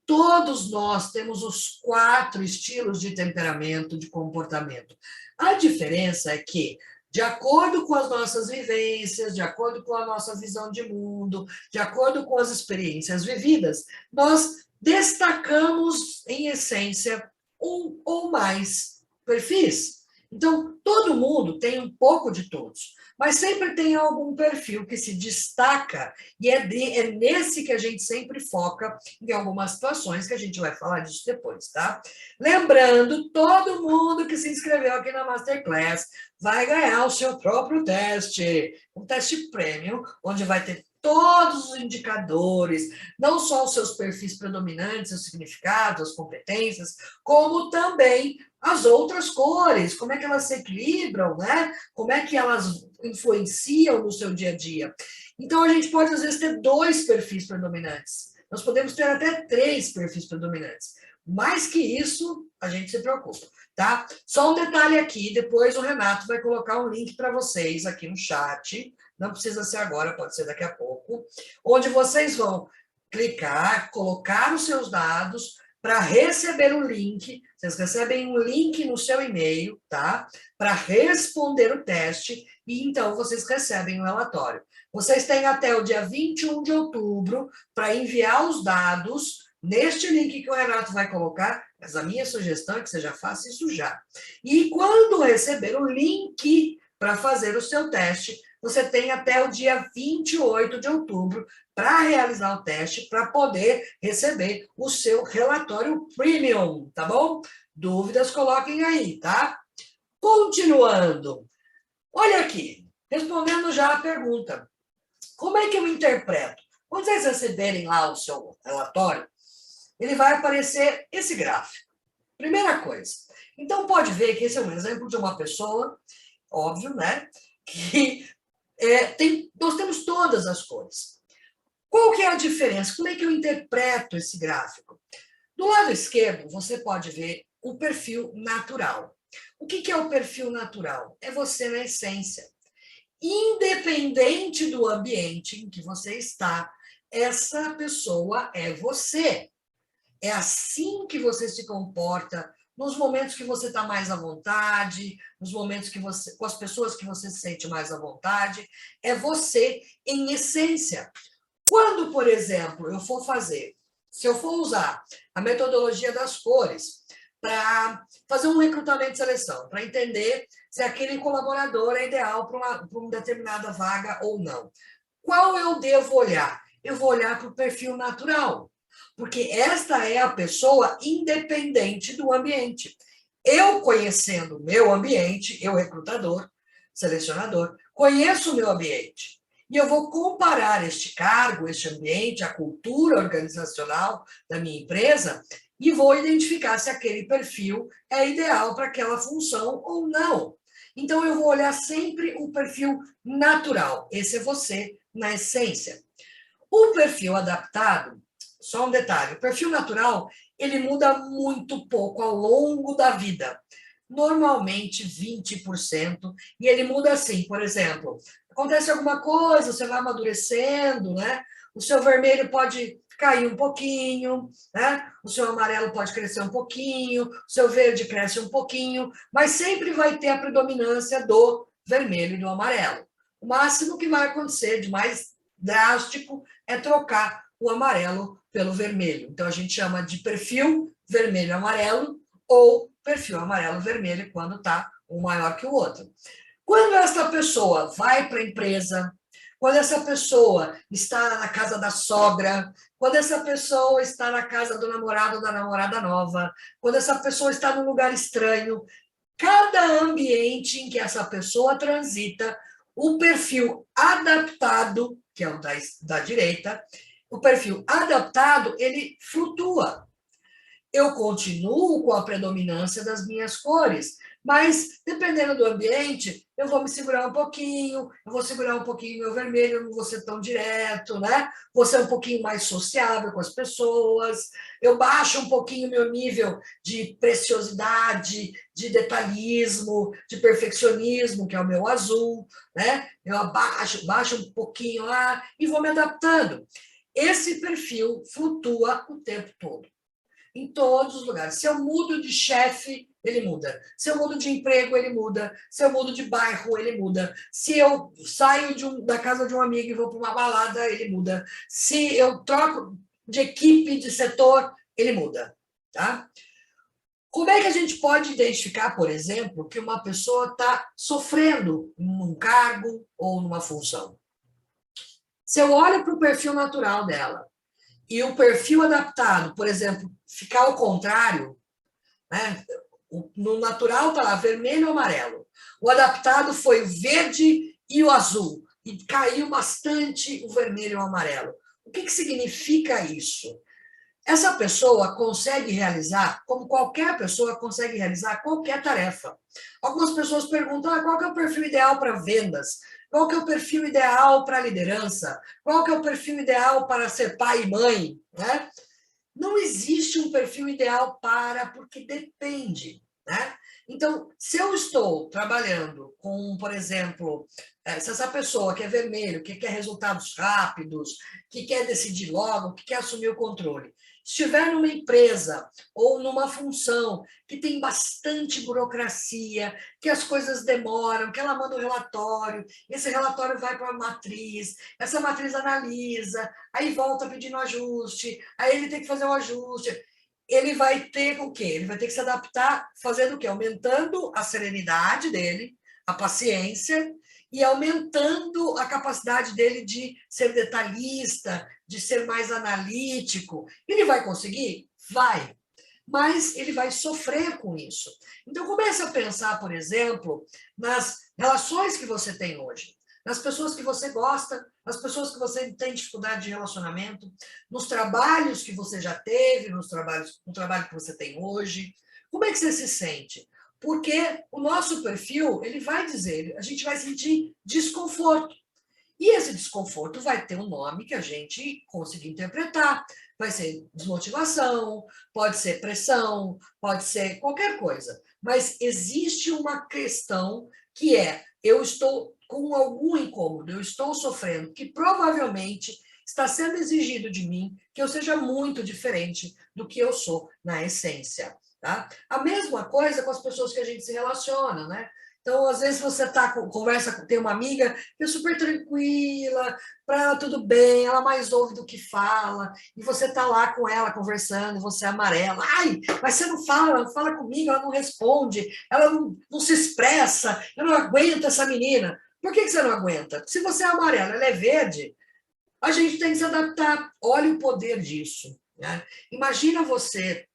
Todos nós temos os 4 estilos de temperamento, de comportamento. A diferença é que, de acordo com as nossas vivências, de acordo com a nossa visão de mundo, de acordo com as experiências vividas, nós destacamos, em essência, um ou mais perfis. Então, todo mundo tem um pouco de todos, mas sempre tem algum perfil que se destaca, e é nesse que a gente sempre foca em algumas situações, que a gente vai falar disso depois, tá? Lembrando, todo mundo que se inscreveu aqui na Masterclass vai ganhar o seu próprio teste, um teste premium, onde vai ter todos os indicadores, não só os seus perfis predominantes, os significados, as competências, como também as outras cores, como é que elas se equilibram, né? Como é que elas influenciam no seu dia a dia. Então, a gente pode, às vezes, ter 2 perfis predominantes. Nós podemos ter até 3 perfis predominantes. Mais que isso, a gente se preocupa, tá? Só um detalhe aqui, depois o Renato vai colocar um link para vocês aqui no chat, não precisa ser agora, pode ser daqui a pouco, onde vocês vão clicar, colocar os seus dados para receber o link. Vocês recebem um link no seu e-mail, tá? Para responder o teste e então vocês recebem o relatório. Vocês têm até o dia 21 de outubro para enviar os dados neste link que o Renato vai colocar, mas a minha sugestão é que você já faça isso já. E quando receber o link para fazer o seu teste, você tem até o dia 28 de outubro para realizar o teste, para poder receber o seu relatório premium, tá bom? Dúvidas, coloquem aí, tá? Continuando. Olha aqui, respondendo já a pergunta. Como é que eu interpreto? Quando vocês receberem lá o seu relatório, ele vai aparecer esse gráfico. Primeira coisa. Então, pode ver que esse é um exemplo de uma pessoa, óbvio, né? Que nós temos todas as cores. Qual que é a diferença? Como é que eu interpreto esse gráfico? Do lado esquerdo, você pode ver o perfil natural. O que é o perfil natural? É você na essência. Independente do ambiente em que você está, essa pessoa é você. É assim que você se comporta nos momentos que você está mais à vontade, nos momentos que você, com as pessoas que você se sente mais à vontade. É você em essência. Quando, por exemplo, se eu for usar a metodologia das cores para fazer um recrutamento de seleção, para entender se aquele colaborador é ideal para uma determinada vaga ou não, qual eu devo olhar? Eu vou olhar para o perfil natural, porque esta é a pessoa independente do ambiente. Eu conhecendo o meu ambiente, eu recrutador, selecionador, conheço o meu ambiente. E eu vou comparar este cargo, este ambiente, a cultura organizacional da minha empresa e vou identificar se aquele perfil é ideal para aquela função ou não. Então, eu vou olhar sempre o perfil natural. Esse é você, na essência. O perfil adaptado, só um detalhe, o perfil natural, ele muda muito pouco ao longo da vida. Normalmente 20%, e ele muda assim, por exemplo, acontece alguma coisa, você vai amadurecendo, né? O seu vermelho pode cair um pouquinho, né? O seu amarelo pode crescer um pouquinho, o seu verde cresce um pouquinho, mas sempre vai ter a predominância do vermelho e do amarelo. O máximo que vai acontecer de mais drástico é trocar o amarelo pelo vermelho. Então, a gente chama de perfil vermelho-amarelo ou perfil amarelo-vermelho quando está um maior que o outro. Quando essa pessoa vai para a empresa, quando essa pessoa está na casa da sogra, quando essa pessoa está na casa do namorado ou da namorada nova, quando essa pessoa está num lugar estranho, cada ambiente em que essa pessoa transita, o perfil adaptado, que é o da direita, o perfil adaptado, ele flutua. Eu continuo com a predominância das minhas cores, mas dependendo do ambiente, eu vou me segurar um pouquinho, eu vou segurar um pouquinho meu vermelho, eu não vou ser tão direto, né? Vou ser um pouquinho mais sociável com as pessoas, eu baixo um pouquinho meu nível de preciosidade, de detalhismo, de perfeccionismo, que é o meu azul, né? Eu baixo um pouquinho lá e vou me adaptando. Esse perfil flutua o tempo todo. Em todos os lugares. Se eu mudo de chefe, ele muda. Se eu mudo de emprego, ele muda. Se eu mudo de bairro, ele muda. Se eu saio da casa de um amigo e vou para uma balada, ele muda. Se eu troco de equipe, de setor, ele muda. Tá? Como é que a gente pode identificar, por exemplo, que uma pessoa está sofrendo num cargo ou numa função? Se eu olho para o perfil natural dela, e o perfil adaptado, por exemplo, ficar ao contrário, né? No natural está lá vermelho ou amarelo. O adaptado foi o verde e o azul. E caiu bastante o vermelho e o amarelo. O que significa isso? Essa pessoa consegue realizar, como qualquer pessoa consegue realizar qualquer tarefa. Algumas pessoas perguntam, qual que é o perfil ideal para vendas? Qual que é o perfil ideal para liderança? Qual que é o perfil ideal para ser pai e mãe? Né? Não existe um perfil ideal porque depende. Né? Então, se eu estou trabalhando com, por exemplo, se essa pessoa que é vermelho, que quer resultados rápidos, que quer decidir logo, que quer assumir o controle, estiver numa empresa ou numa função que tem bastante burocracia, que as coisas demoram, que ela manda um relatório, esse relatório vai para a matriz, essa matriz analisa, aí volta pedindo ajuste, aí ele tem que fazer um ajuste. Ele vai ter o quê? Ele vai ter que se adaptar fazendo o quê? Aumentando a serenidade dele, a paciência, e aumentando a capacidade dele de ser detalhista, de ser mais analítico. Ele vai conseguir? Vai. Mas ele vai sofrer com isso. Então, comece a pensar, por exemplo, nas relações que você tem hoje, nas pessoas que você gosta, nas pessoas que você tem dificuldade de relacionamento, nos trabalhos que você já teve, no trabalho que você tem hoje. Como é que você se sente? Porque o nosso perfil, ele vai dizer, a gente vai sentir desconforto. E esse desconforto vai ter um nome que a gente conseguir interpretar. Vai ser desmotivação, pode ser pressão, pode ser qualquer coisa. Mas existe uma questão que é, eu estou com algum incômodo, eu estou sofrendo, que provavelmente está sendo exigido de mim que eu seja muito diferente do que eu sou na essência. Tá? A mesma coisa com as pessoas que a gente se relaciona, né? Então, às vezes você tem uma amiga que é super tranquila, para ela tudo bem, ela mais ouve do que fala, e você está lá com ela conversando, você é amarela. Ai, mas você não fala comigo, ela não responde, ela não se expressa, eu não aguento essa menina. Por que você não aguenta? Se você é amarela, ela é verde, a gente tem que se adaptar. Olha o poder disso. Né? Imagina você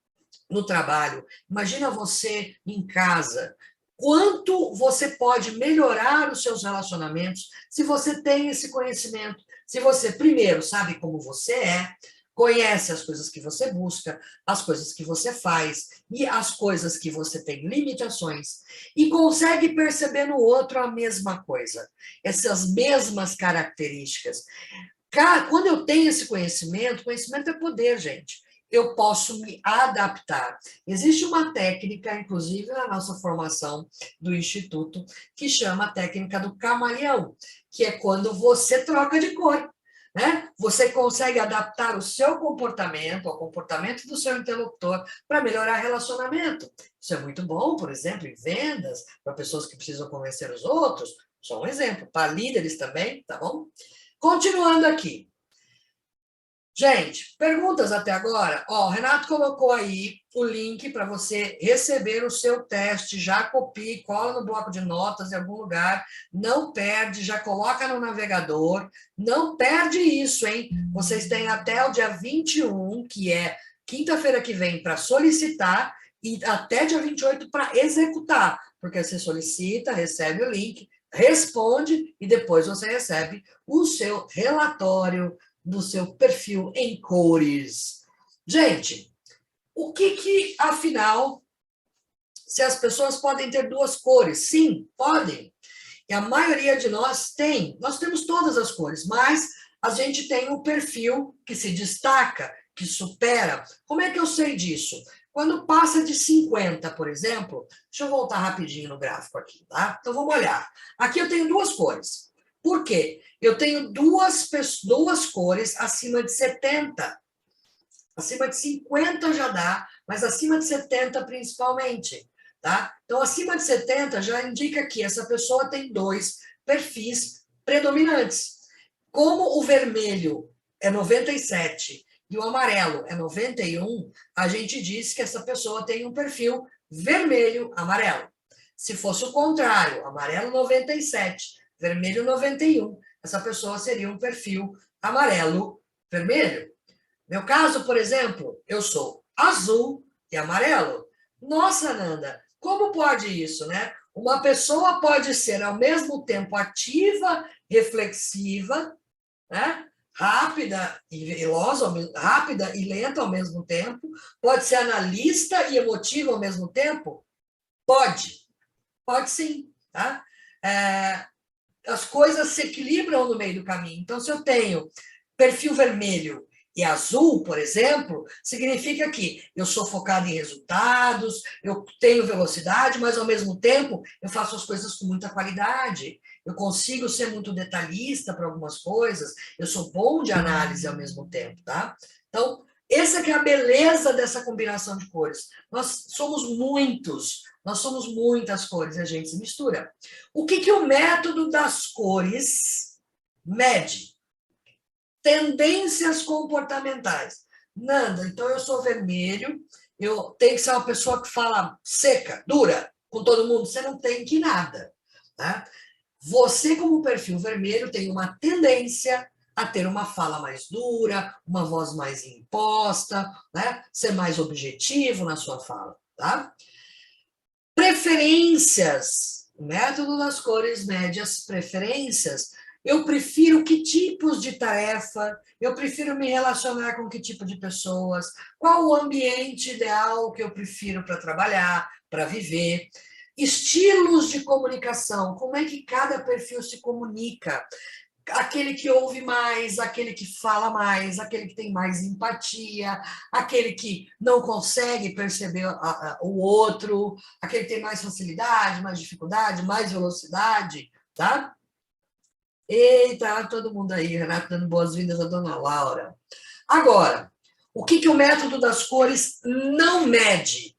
no trabalho, imagina você em casa. Quanto você pode melhorar os seus relacionamentos se você tem esse conhecimento. Se você, primeiro, sabe como você é, conhece as coisas que você busca, as coisas que você faz e as coisas que você tem limitações, e consegue perceber no outro a mesma coisa, essas mesmas características. Quando eu tenho esse conhecimento é poder, gente. Eu posso me adaptar. Existe uma técnica, inclusive na nossa formação do Instituto, que chama a técnica do camaleão, que é quando você troca de cor. Né? Você consegue adaptar o seu comportamento ao comportamento do seu interlocutor para melhorar relacionamento. Isso é muito bom, por exemplo, em vendas, para pessoas que precisam convencer os outros. Só um exemplo, para líderes também, tá bom? Continuando aqui. Gente, perguntas até agora? Ó, o Renato colocou aí o link para você receber o seu teste. Já copie, cola no bloco de notas em algum lugar. Não perde, já coloca no navegador. Não perde isso, hein? Vocês têm até o dia 21, que é quinta-feira que vem, para solicitar, e até dia 28 para executar. Porque você solicita, recebe o link, responde e depois você recebe o seu relatório do seu perfil em cores. Gente, o que, afinal, se as pessoas podem ter duas cores? Sim, podem. E a maioria de nós tem. Nós temos todas as cores, mas a gente tem um perfil que se destaca, que supera. Como é que eu sei disso? Quando passa de 50, por exemplo, deixa eu voltar rapidinho no gráfico aqui, tá? Então, vamos olhar. Aqui eu tenho duas cores. Por quê? Eu tenho duas cores acima de 70. Acima de 50 já dá, mas acima de 70 principalmente. Tá? Então, acima de 70 já indica que essa pessoa tem dois perfis predominantes. Como o vermelho é 97 e o amarelo é 91, a gente diz que essa pessoa tem um perfil vermelho-amarelo. Se fosse o contrário, amarelo 97, vermelho 91, essa pessoa seria um perfil amarelo-vermelho. Meu caso, por exemplo, eu sou azul e amarelo. Nossa, Nanda, como pode isso, né? Uma pessoa pode ser ao mesmo tempo ativa, reflexiva, né? Rápida e veloz, rápida e lenta ao mesmo tempo, pode ser analista e emotiva ao mesmo tempo? Pode sim, tá? As coisas se equilibram no meio do caminho. Então, se eu tenho perfil vermelho e azul, por exemplo, significa que eu sou focado em resultados, eu tenho velocidade, mas, ao mesmo tempo, eu faço as coisas com muita qualidade. Eu consigo ser muito detalhista para algumas coisas, eu sou bom de análise ao mesmo tempo, tá? Então, essa que é a beleza dessa combinação de cores. Nós somos muitas cores e a gente se mistura. O que o método das cores mede? Tendências comportamentais. Nanda, então eu sou vermelho, eu tenho que ser uma pessoa que fala seca, dura, com todo mundo. Você não tem que nada. Tá? Você, como perfil vermelho, tem uma tendência a ter uma fala mais dura, uma voz mais imposta, né? Ser mais objetivo na sua fala. Tá? Preferências. O método das cores mede as preferências Eu prefiro que tipos de tarefa, eu prefiro me relacionar com que tipo de pessoas, qual o ambiente ideal que eu prefiro para trabalhar, para viver, estilos de comunicação, como é que cada perfil se comunica, aquele que ouve mais, aquele que fala mais, aquele que tem mais empatia, aquele que não consegue perceber o outro, aquele que tem mais facilidade, mais dificuldade, mais velocidade, tá? Eita, todo mundo aí, Renato, dando boas-vindas à dona Laura. Agora, o que o método das cores não mede?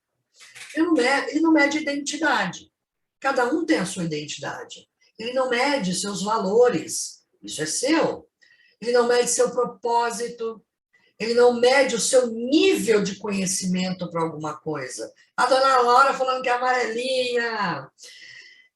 Ele não mede identidade. Cada um tem a sua identidade. Ele não mede seus valores. Isso é seu. Ele não mede seu propósito. Ele não mede o seu nível de conhecimento para alguma coisa. A dona Laura falando que é amarelinha.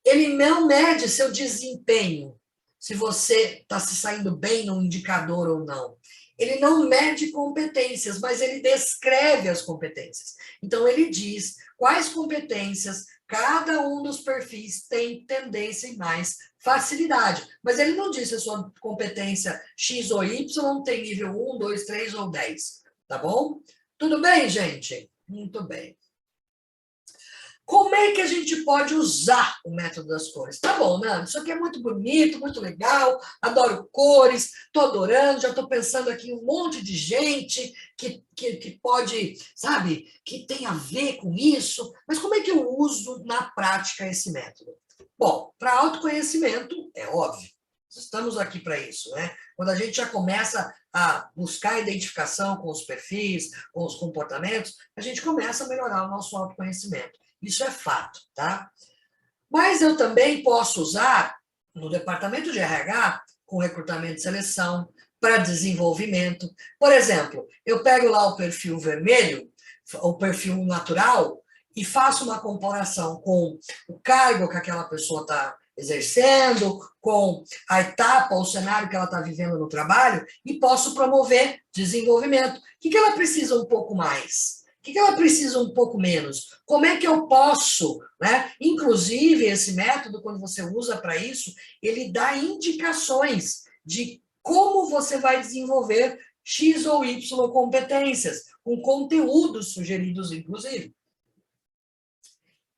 Ele não mede seu desempenho, se você está se saindo bem no indicador ou não. Ele não mede competências, mas ele descreve as competências. Então, ele diz quais competências cada um dos perfis tem tendência e mais facilidade. Mas ele não diz se a sua competência X ou Y tem nível 1, 2, 3 ou 10. Tá bom? Tudo bem, gente? Muito bem. Como é que a gente pode usar o método das cores? Tá bom, Nando, isso aqui é muito bonito, muito legal, adoro cores, estou adorando, já estou pensando aqui em um monte de gente que pode, sabe, que tem a ver com isso, mas como é que eu uso na prática esse método? Bom, para autoconhecimento, é óbvio, estamos aqui para isso, né? Quando a gente já começa a buscar a identificação com os perfis, com os comportamentos, a gente começa a melhorar o nosso autoconhecimento. Isso é fato, tá? Mas eu também posso usar no departamento de RH, com recrutamento e seleção, para desenvolvimento. Por exemplo, eu pego lá o perfil vermelho, o perfil natural, e faço uma comparação com o cargo que aquela pessoa está exercendo, com a etapa, o cenário que ela está vivendo no trabalho, e posso promover desenvolvimento. O que ela precisa um pouco mais? O que ela precisa um pouco menos? Como é que eu posso, né? Inclusive, esse método, quando você usa para isso, ele dá indicações de como você vai desenvolver X ou Y competências, com conteúdos sugeridos, inclusive.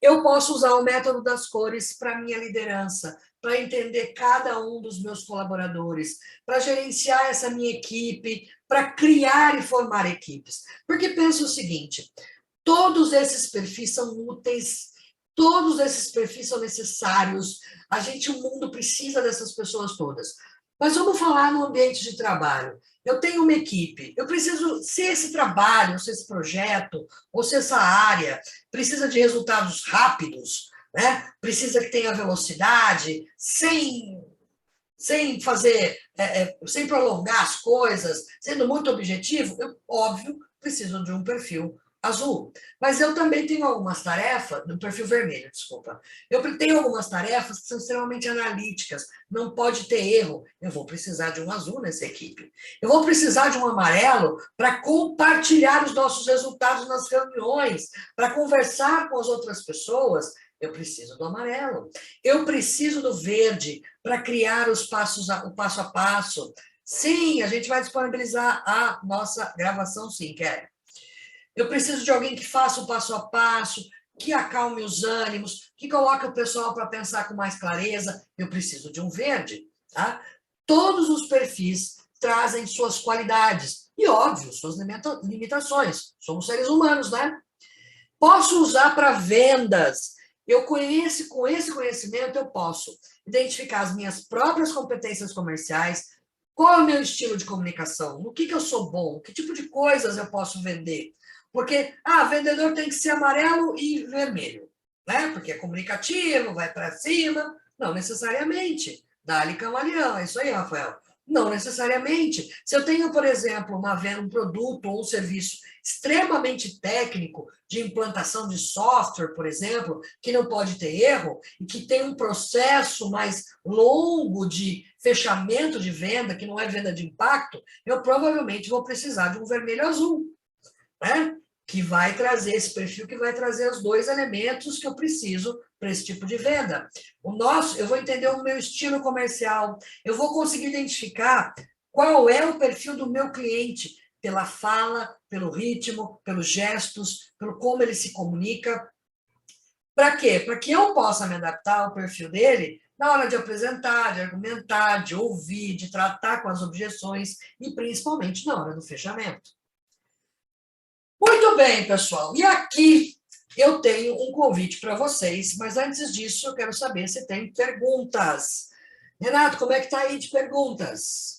Eu posso usar o método das cores para minha liderança, para entender cada um dos meus colaboradores, para gerenciar essa minha equipe, para criar e formar equipes. Porque pensa o seguinte, todos esses perfis são úteis, todos esses perfis são necessários, o mundo precisa dessas pessoas todas. Mas vamos falar no ambiente de trabalho. Eu tenho uma equipe, eu preciso, se esse trabalho, se esse projeto, ou se essa área precisa de resultados rápidos, né? Precisa que tenha velocidade, sem fazer, sem prolongar as coisas, sendo muito objetivo, eu, óbvio, preciso de um perfil azul. Mas eu também tenho algumas tarefas, no perfil vermelho, desculpa. Eu tenho algumas tarefas que são extremamente analíticas, não pode ter erro. Eu vou precisar de um azul nessa equipe. Eu vou precisar de um amarelo para compartilhar os nossos resultados nas reuniões, para conversar com as outras pessoas. Eu preciso do amarelo. Eu preciso do verde para criar o passo a passo. Sim, a gente vai disponibilizar a nossa gravação, sim, Kelly. Eu preciso de alguém que faça o passo a passo, que acalme os ânimos, que coloque o pessoal para pensar com mais clareza. Eu preciso de um verde, tá? Todos os perfis trazem suas qualidades e, óbvio, suas limitações. Somos seres humanos, né? Posso usar para vendas. Com esse conhecimento, eu posso identificar as minhas próprias competências comerciais, qual é o meu estilo de comunicação, no que eu sou bom, que tipo de coisas eu posso vender. Porque, vendedor tem que ser amarelo e vermelho, né? Porque é comunicativo, vai para cima. Não necessariamente. Dá-lhe camaleão, é isso aí, Rafael. Não necessariamente. Se eu tenho, por exemplo, um produto ou um serviço extremamente técnico de implantação de software, por exemplo, que não pode ter erro e que tem um processo mais longo de fechamento de venda, que não é venda de impacto, eu provavelmente vou precisar de um vermelho azul, né? que vai trazer esse perfil, que vai trazer os 2 elementos que eu preciso para esse tipo de venda. Eu vou entender o meu estilo comercial, eu vou conseguir identificar qual é o perfil do meu cliente, pela fala, pelo ritmo, pelos gestos, pelo como ele se comunica. Para quê? Para que eu possa me adaptar ao perfil dele na hora de apresentar, de argumentar, de ouvir, de tratar com as objeções e principalmente na hora do fechamento. Muito bem, pessoal. E aqui eu tenho um convite para vocês, mas antes disso eu quero saber se tem perguntas. Renato, como é que está aí de perguntas?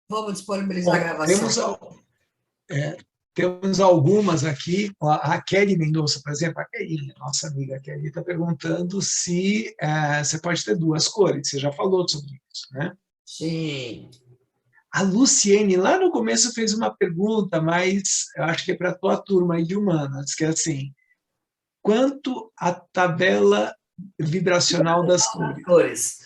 Vamos disponibilizar a gravação. Temos algumas aqui. A Kelly Mendonça, por exemplo, a Kelly, nossa amiga Kelly, está perguntando se você pode ter 2 cores. Você já falou sobre isso, né? Sim. A Luciene, lá no começo, fez uma pergunta, mas eu acho que é para a tua turma de humanas, que é assim, quanto a tabela vibracional das cores?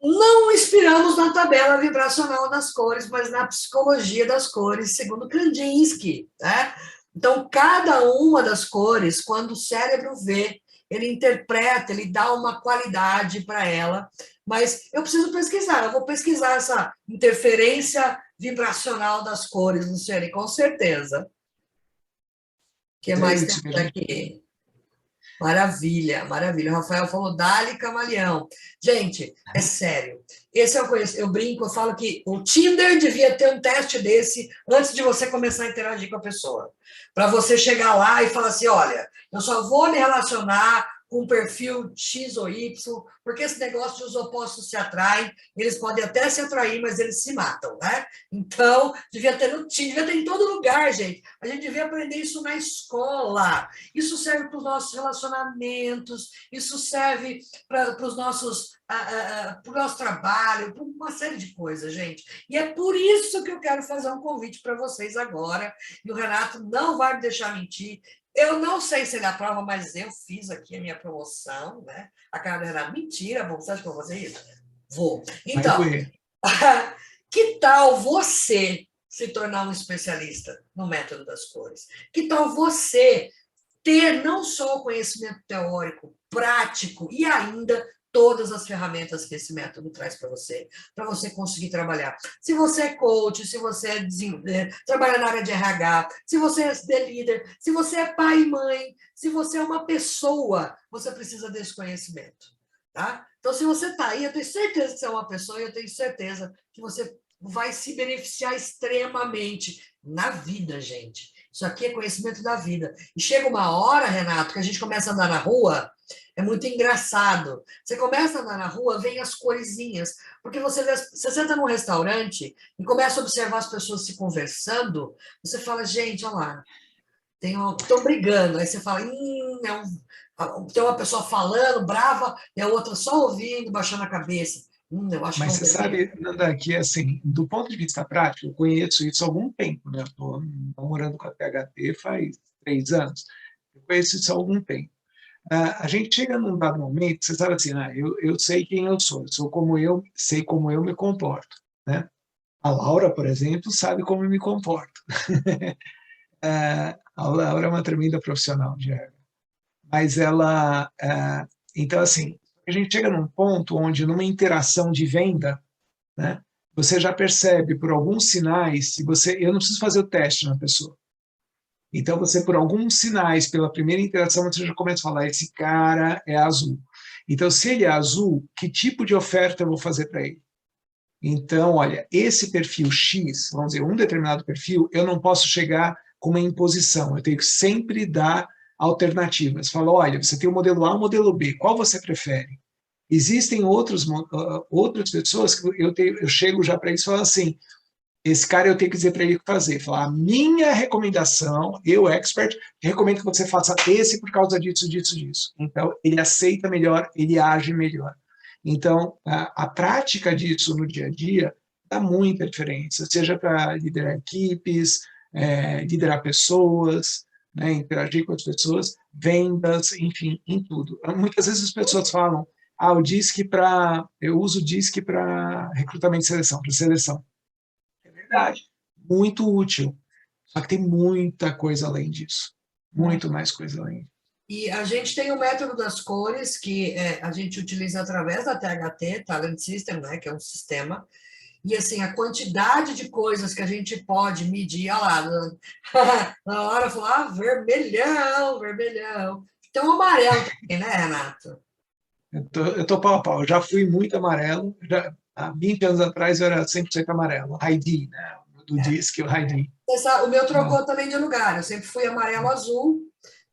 Não inspiramos na tabela vibracional das cores, mas na psicologia das cores, segundo Kandinsky, né? Então, cada uma das cores, quando o cérebro vê, ele interpreta, ele dá uma qualidade para ela, mas eu preciso pesquisar, eu vou pesquisar essa interferência vibracional das cores, Luciane, com certeza. O que mais temos aqui? Maravilha, maravilha. O Rafael falou, Dali Camaleão. Gente, é sério. Esse eu brinco, eu falo que o Tinder devia ter um teste desse antes de você começar a interagir com a pessoa. Para você chegar lá e falar assim, olha, eu só vou me relacionar com um perfil X ou Y, porque esse negócio de os opostos se atraem, eles podem até se atrair, mas eles se matam, né? Então, devia ter em todo lugar, gente. A gente devia aprender isso na escola. Isso serve para os nossos relacionamentos, isso serve para os nossos para o nosso trabalho, para uma série de coisas, gente. E é por isso que eu quero fazer um convite para vocês agora, e o Renato não vai me deixar mentir. Eu não sei se ele aprova, mas eu fiz aqui a minha promoção, né? A cara do Renato, mentira, bom, você acha que eu vou fazer isso? Vou. Então, que tal você se tornar um especialista no método das cores? Que tal você ter não só o conhecimento teórico, prático e ainda todas as ferramentas que esse método traz para você conseguir trabalhar. Se você é coach, se você trabalha na área de RH, se você é líder, se você é pai e mãe, se você é uma pessoa, você precisa desse conhecimento. Tá? Então, se você está aí, eu tenho certeza que você é uma pessoa e eu tenho certeza que você vai se beneficiar extremamente na vida, gente. Isso aqui é conhecimento da vida. E chega uma hora, Renato, que a gente começa a andar na rua, é muito engraçado. Você começa a andar na rua, vem as coresinhas, porque você senta num restaurante e começa a observar as pessoas se conversando, você fala, gente, olha lá, estão brigando. Aí você fala, tem uma pessoa falando, brava, e a outra só ouvindo, baixando a cabeça. Eu acho Mas você sabe, Nanda, que assim, do ponto de vista prático, eu conheço isso há algum tempo, né? Estou namorando com a THT faz 3 anos. Eu conheço isso há algum tempo. A gente chega num dado momento, você sabe assim, eu sei quem eu sou como eu, sei como eu me comporto, né? A Laura, por exemplo, sabe como eu me comporto. A Laura é uma tremenda profissional de RH. Mas ela... então, assim, a gente chega num ponto onde, numa interação de venda, né, você já percebe por alguns sinais, eu não preciso fazer o teste na pessoa. Então, você, por alguns sinais, pela primeira interação, você já começa a falar, esse cara é azul. Então, se ele é azul, que tipo de oferta eu vou fazer para ele? Então, olha, esse perfil X, vamos dizer, um determinado perfil, eu não posso chegar com uma imposição, eu tenho que sempre dar alternativas. Falo, olha, você tem o modelo A e o modelo B, qual você prefere? Existem outras pessoas que eu chego já para eles e falo assim, esse cara eu tenho que dizer para ele fazer. Falar, a minha recomendação, eu, expert, recomendo que você faça esse por causa disso, disso, disso. Então, ele aceita melhor, ele age melhor. Então, a prática disso no dia a dia dá muita diferença, seja para liderar equipes, liderar pessoas, né, interagir com as pessoas, vendas, enfim, em tudo. Muitas vezes as pessoas falam, eu uso o DISC para recrutamento e seleção, para seleção. É verdade, muito útil. Só que tem muita coisa além disso. Muito mais coisa além disso. E a gente tem o método das cores, que a gente utiliza através da THT, Talent System, né, que é um sistema. E, assim, a quantidade de coisas que a gente pode medir, olha lá, na hora falar, vermelhão, vermelhão. Então, amarelo também, né, Renato? Eu tô pau a pau. Eu já fui muito amarelo. Há 20 anos atrás eu era 100% amarelo. Heidi, né? Do disque, o Heidi. O meu trocou também de lugar. Eu sempre fui amarelo-azul,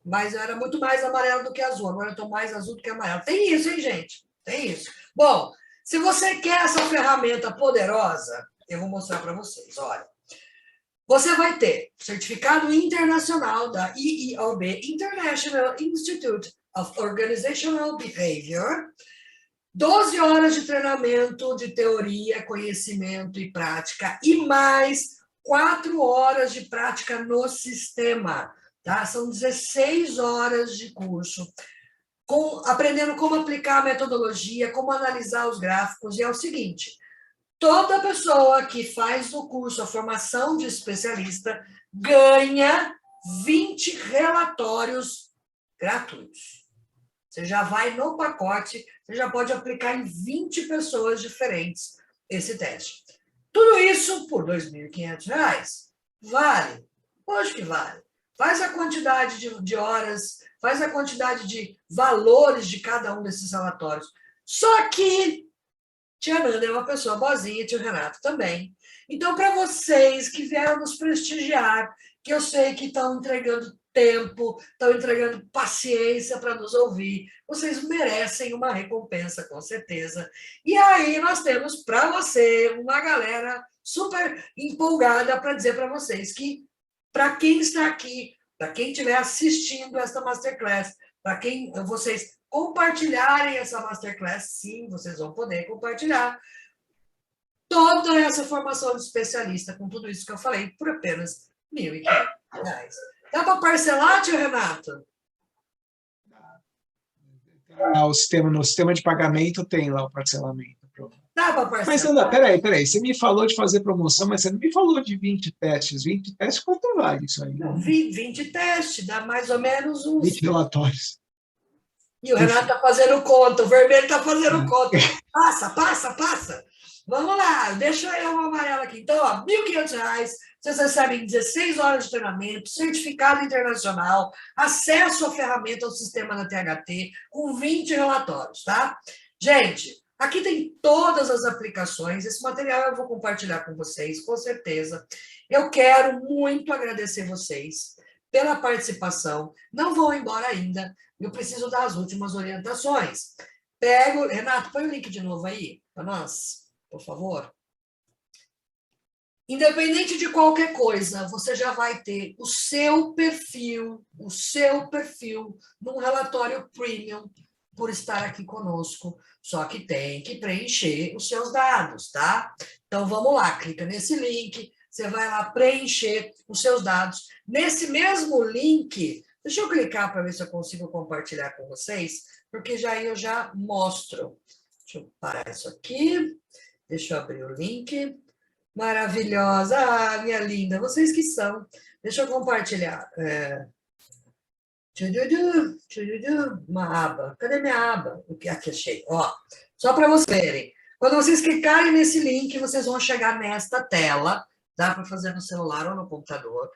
mas eu era muito mais amarelo do que azul. Agora eu estou mais azul do que amarelo. Tem isso, hein, gente? Tem isso. Bom, se você quer essa ferramenta poderosa, eu vou mostrar para vocês. Olha, você vai ter certificado internacional da IEOB, International Institute of Organizational Behavior, 12 horas de treinamento de teoria, conhecimento e prática, e mais 4 horas de prática no sistema. Tá? São 16 horas de curso, aprendendo como aplicar a metodologia, como analisar os gráficos. E é o seguinte, toda pessoa que faz o curso, a formação de especialista, ganha 20 relatórios gratuitos. Você já vai no pacote, você já pode aplicar em 20 pessoas diferentes esse teste. Tudo isso por R$ 2.500. Vale? Lógico que vale. Faz a quantidade de horas, faz a quantidade de valores de cada um desses relatórios. Só que tia Nanda é uma pessoa boazinha, tio Renato também. Então, para vocês que vieram nos prestigiar, que eu sei que estão entregando tempo, estão entregando paciência para nos ouvir, vocês merecem uma recompensa, com certeza. E aí nós temos para você uma galera super empolgada para dizer para vocês que, para quem está aqui, para quem estiver assistindo esta Masterclass, para quem vocês compartilharem essa Masterclass, sim, vocês vão poder compartilhar toda essa formação de especialista, com tudo isso que eu falei, por apenas R$ 1.500. Dá para parcelar, tio Renato? No sistema de pagamento tem lá o parcelamento. Dá para parcelar. Mas, Ana, peraí. Você me falou de fazer promoção, mas você não me falou de 20 testes. 20 testes, quanto vale isso aí? Não, 20 testes, dá mais ou menos uns... 20 relatórios. E o Renato está fazendo conta, o vermelho está fazendo conta. Passa. Vamos lá, deixa eu o amarelo aqui. Então, ó, R$ 1.500, vocês recebem 16 horas de treinamento, certificado internacional, acesso à ferramenta, ao sistema da THT, com 20 relatórios, tá? Gente, aqui tem todas as aplicações, esse material eu vou compartilhar com vocês, com certeza. Eu quero muito agradecer vocês pela participação. Não vão embora ainda, eu preciso dar as últimas orientações. Renato, põe o link de novo aí para nós, por favor. Independente de qualquer coisa, você já vai ter o seu perfil num relatório premium por estar aqui conosco, só que tem que preencher os seus dados, tá? Então, vamos lá, clica nesse link, você vai lá preencher os seus dados. Nesse mesmo link, deixa eu clicar para ver se eu consigo compartilhar com vocês, porque eu já mostro. Deixa eu parar isso aqui, deixa eu abrir o link. Maravilhosa, minha linda, vocês que são. Deixa eu compartilhar. Uma aba. Cadê minha aba? Aqui achei. Ó, só para vocês verem. Quando vocês clicarem nesse link, vocês vão chegar nesta tela. Dá para fazer no celular ou no computador.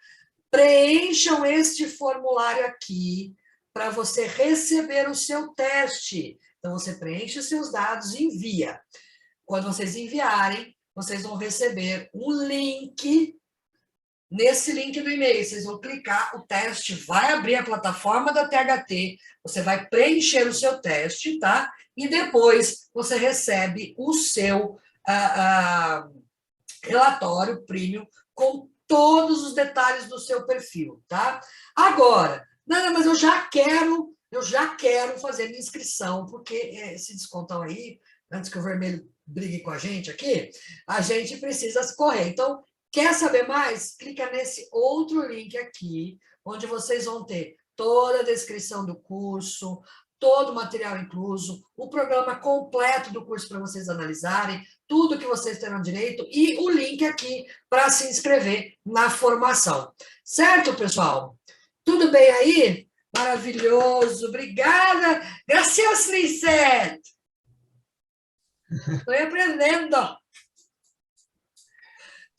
Preencham este formulário aqui para você receber o seu teste. Então, você preenche os seus dados e envia. Quando vocês enviarem, vocês vão receber um link. Nesse link do e-mail, vocês vão clicar, o teste vai abrir a plataforma da THT, você vai preencher o seu teste, tá? E depois você recebe o seu relatório premium com todos os detalhes do seu perfil, tá? Agora, não, mas eu já quero fazer minha inscrição, porque esse descontão aí, antes que o vermelho brigue com a gente aqui, a gente precisa correr. Então, quer saber mais? Clica nesse outro link aqui, onde vocês vão ter toda a descrição do curso, todo o material incluso, o programa completo do curso para vocês analisarem, tudo que vocês terão direito e o link aqui para se inscrever na formação. Certo, pessoal? Tudo bem aí? Maravilhoso, obrigada. Gracias, Lisset. Estou aprendendo.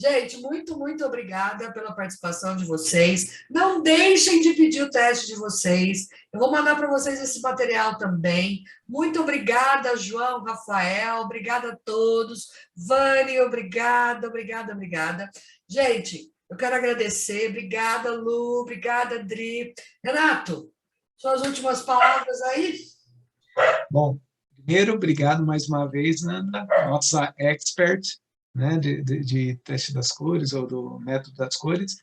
Gente, muito, muito obrigada pela participação de vocês. Não deixem de pedir o teste de vocês. Eu vou mandar para vocês esse material também. Muito obrigada, João, Rafael. Obrigada a todos. Vânia, obrigada, obrigada, obrigada. Gente, eu quero agradecer. Obrigada, Lu. Obrigada, Dri. Renato, suas últimas palavras aí? Bom, primeiro, obrigado mais uma vez, Nanda, nossa expert, né, de teste das cores, ou do método das cores,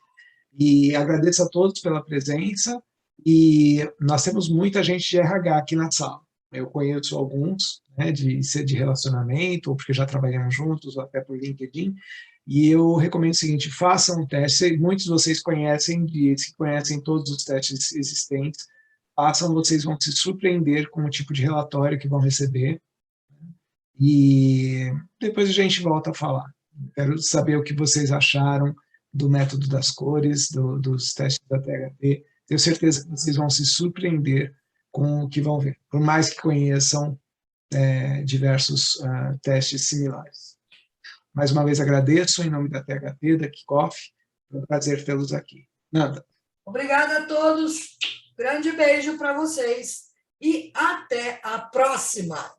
e agradeço a todos pela presença, e nós temos muita gente de RH aqui na sala. Eu conheço alguns, né, de relacionamento, ou porque já trabalhamos juntos, ou até por LinkedIn, e eu recomendo o seguinte: façam um teste. Muitos de vocês conhecem, que conhecem todos os testes existentes, façam, vocês vão se surpreender com o tipo de relatório que vão receber, e depois a gente volta a falar. Quero saber o que vocês acharam do método das cores, dos testes da THT. Tenho certeza que vocês vão se surpreender com o que vão ver, por mais que conheçam diversos testes similares. Mais uma vez agradeço em nome da THT, da Kickoff. É um prazer tê-los aqui. Nanda. Obrigada a todos. Grande beijo para vocês e até a próxima.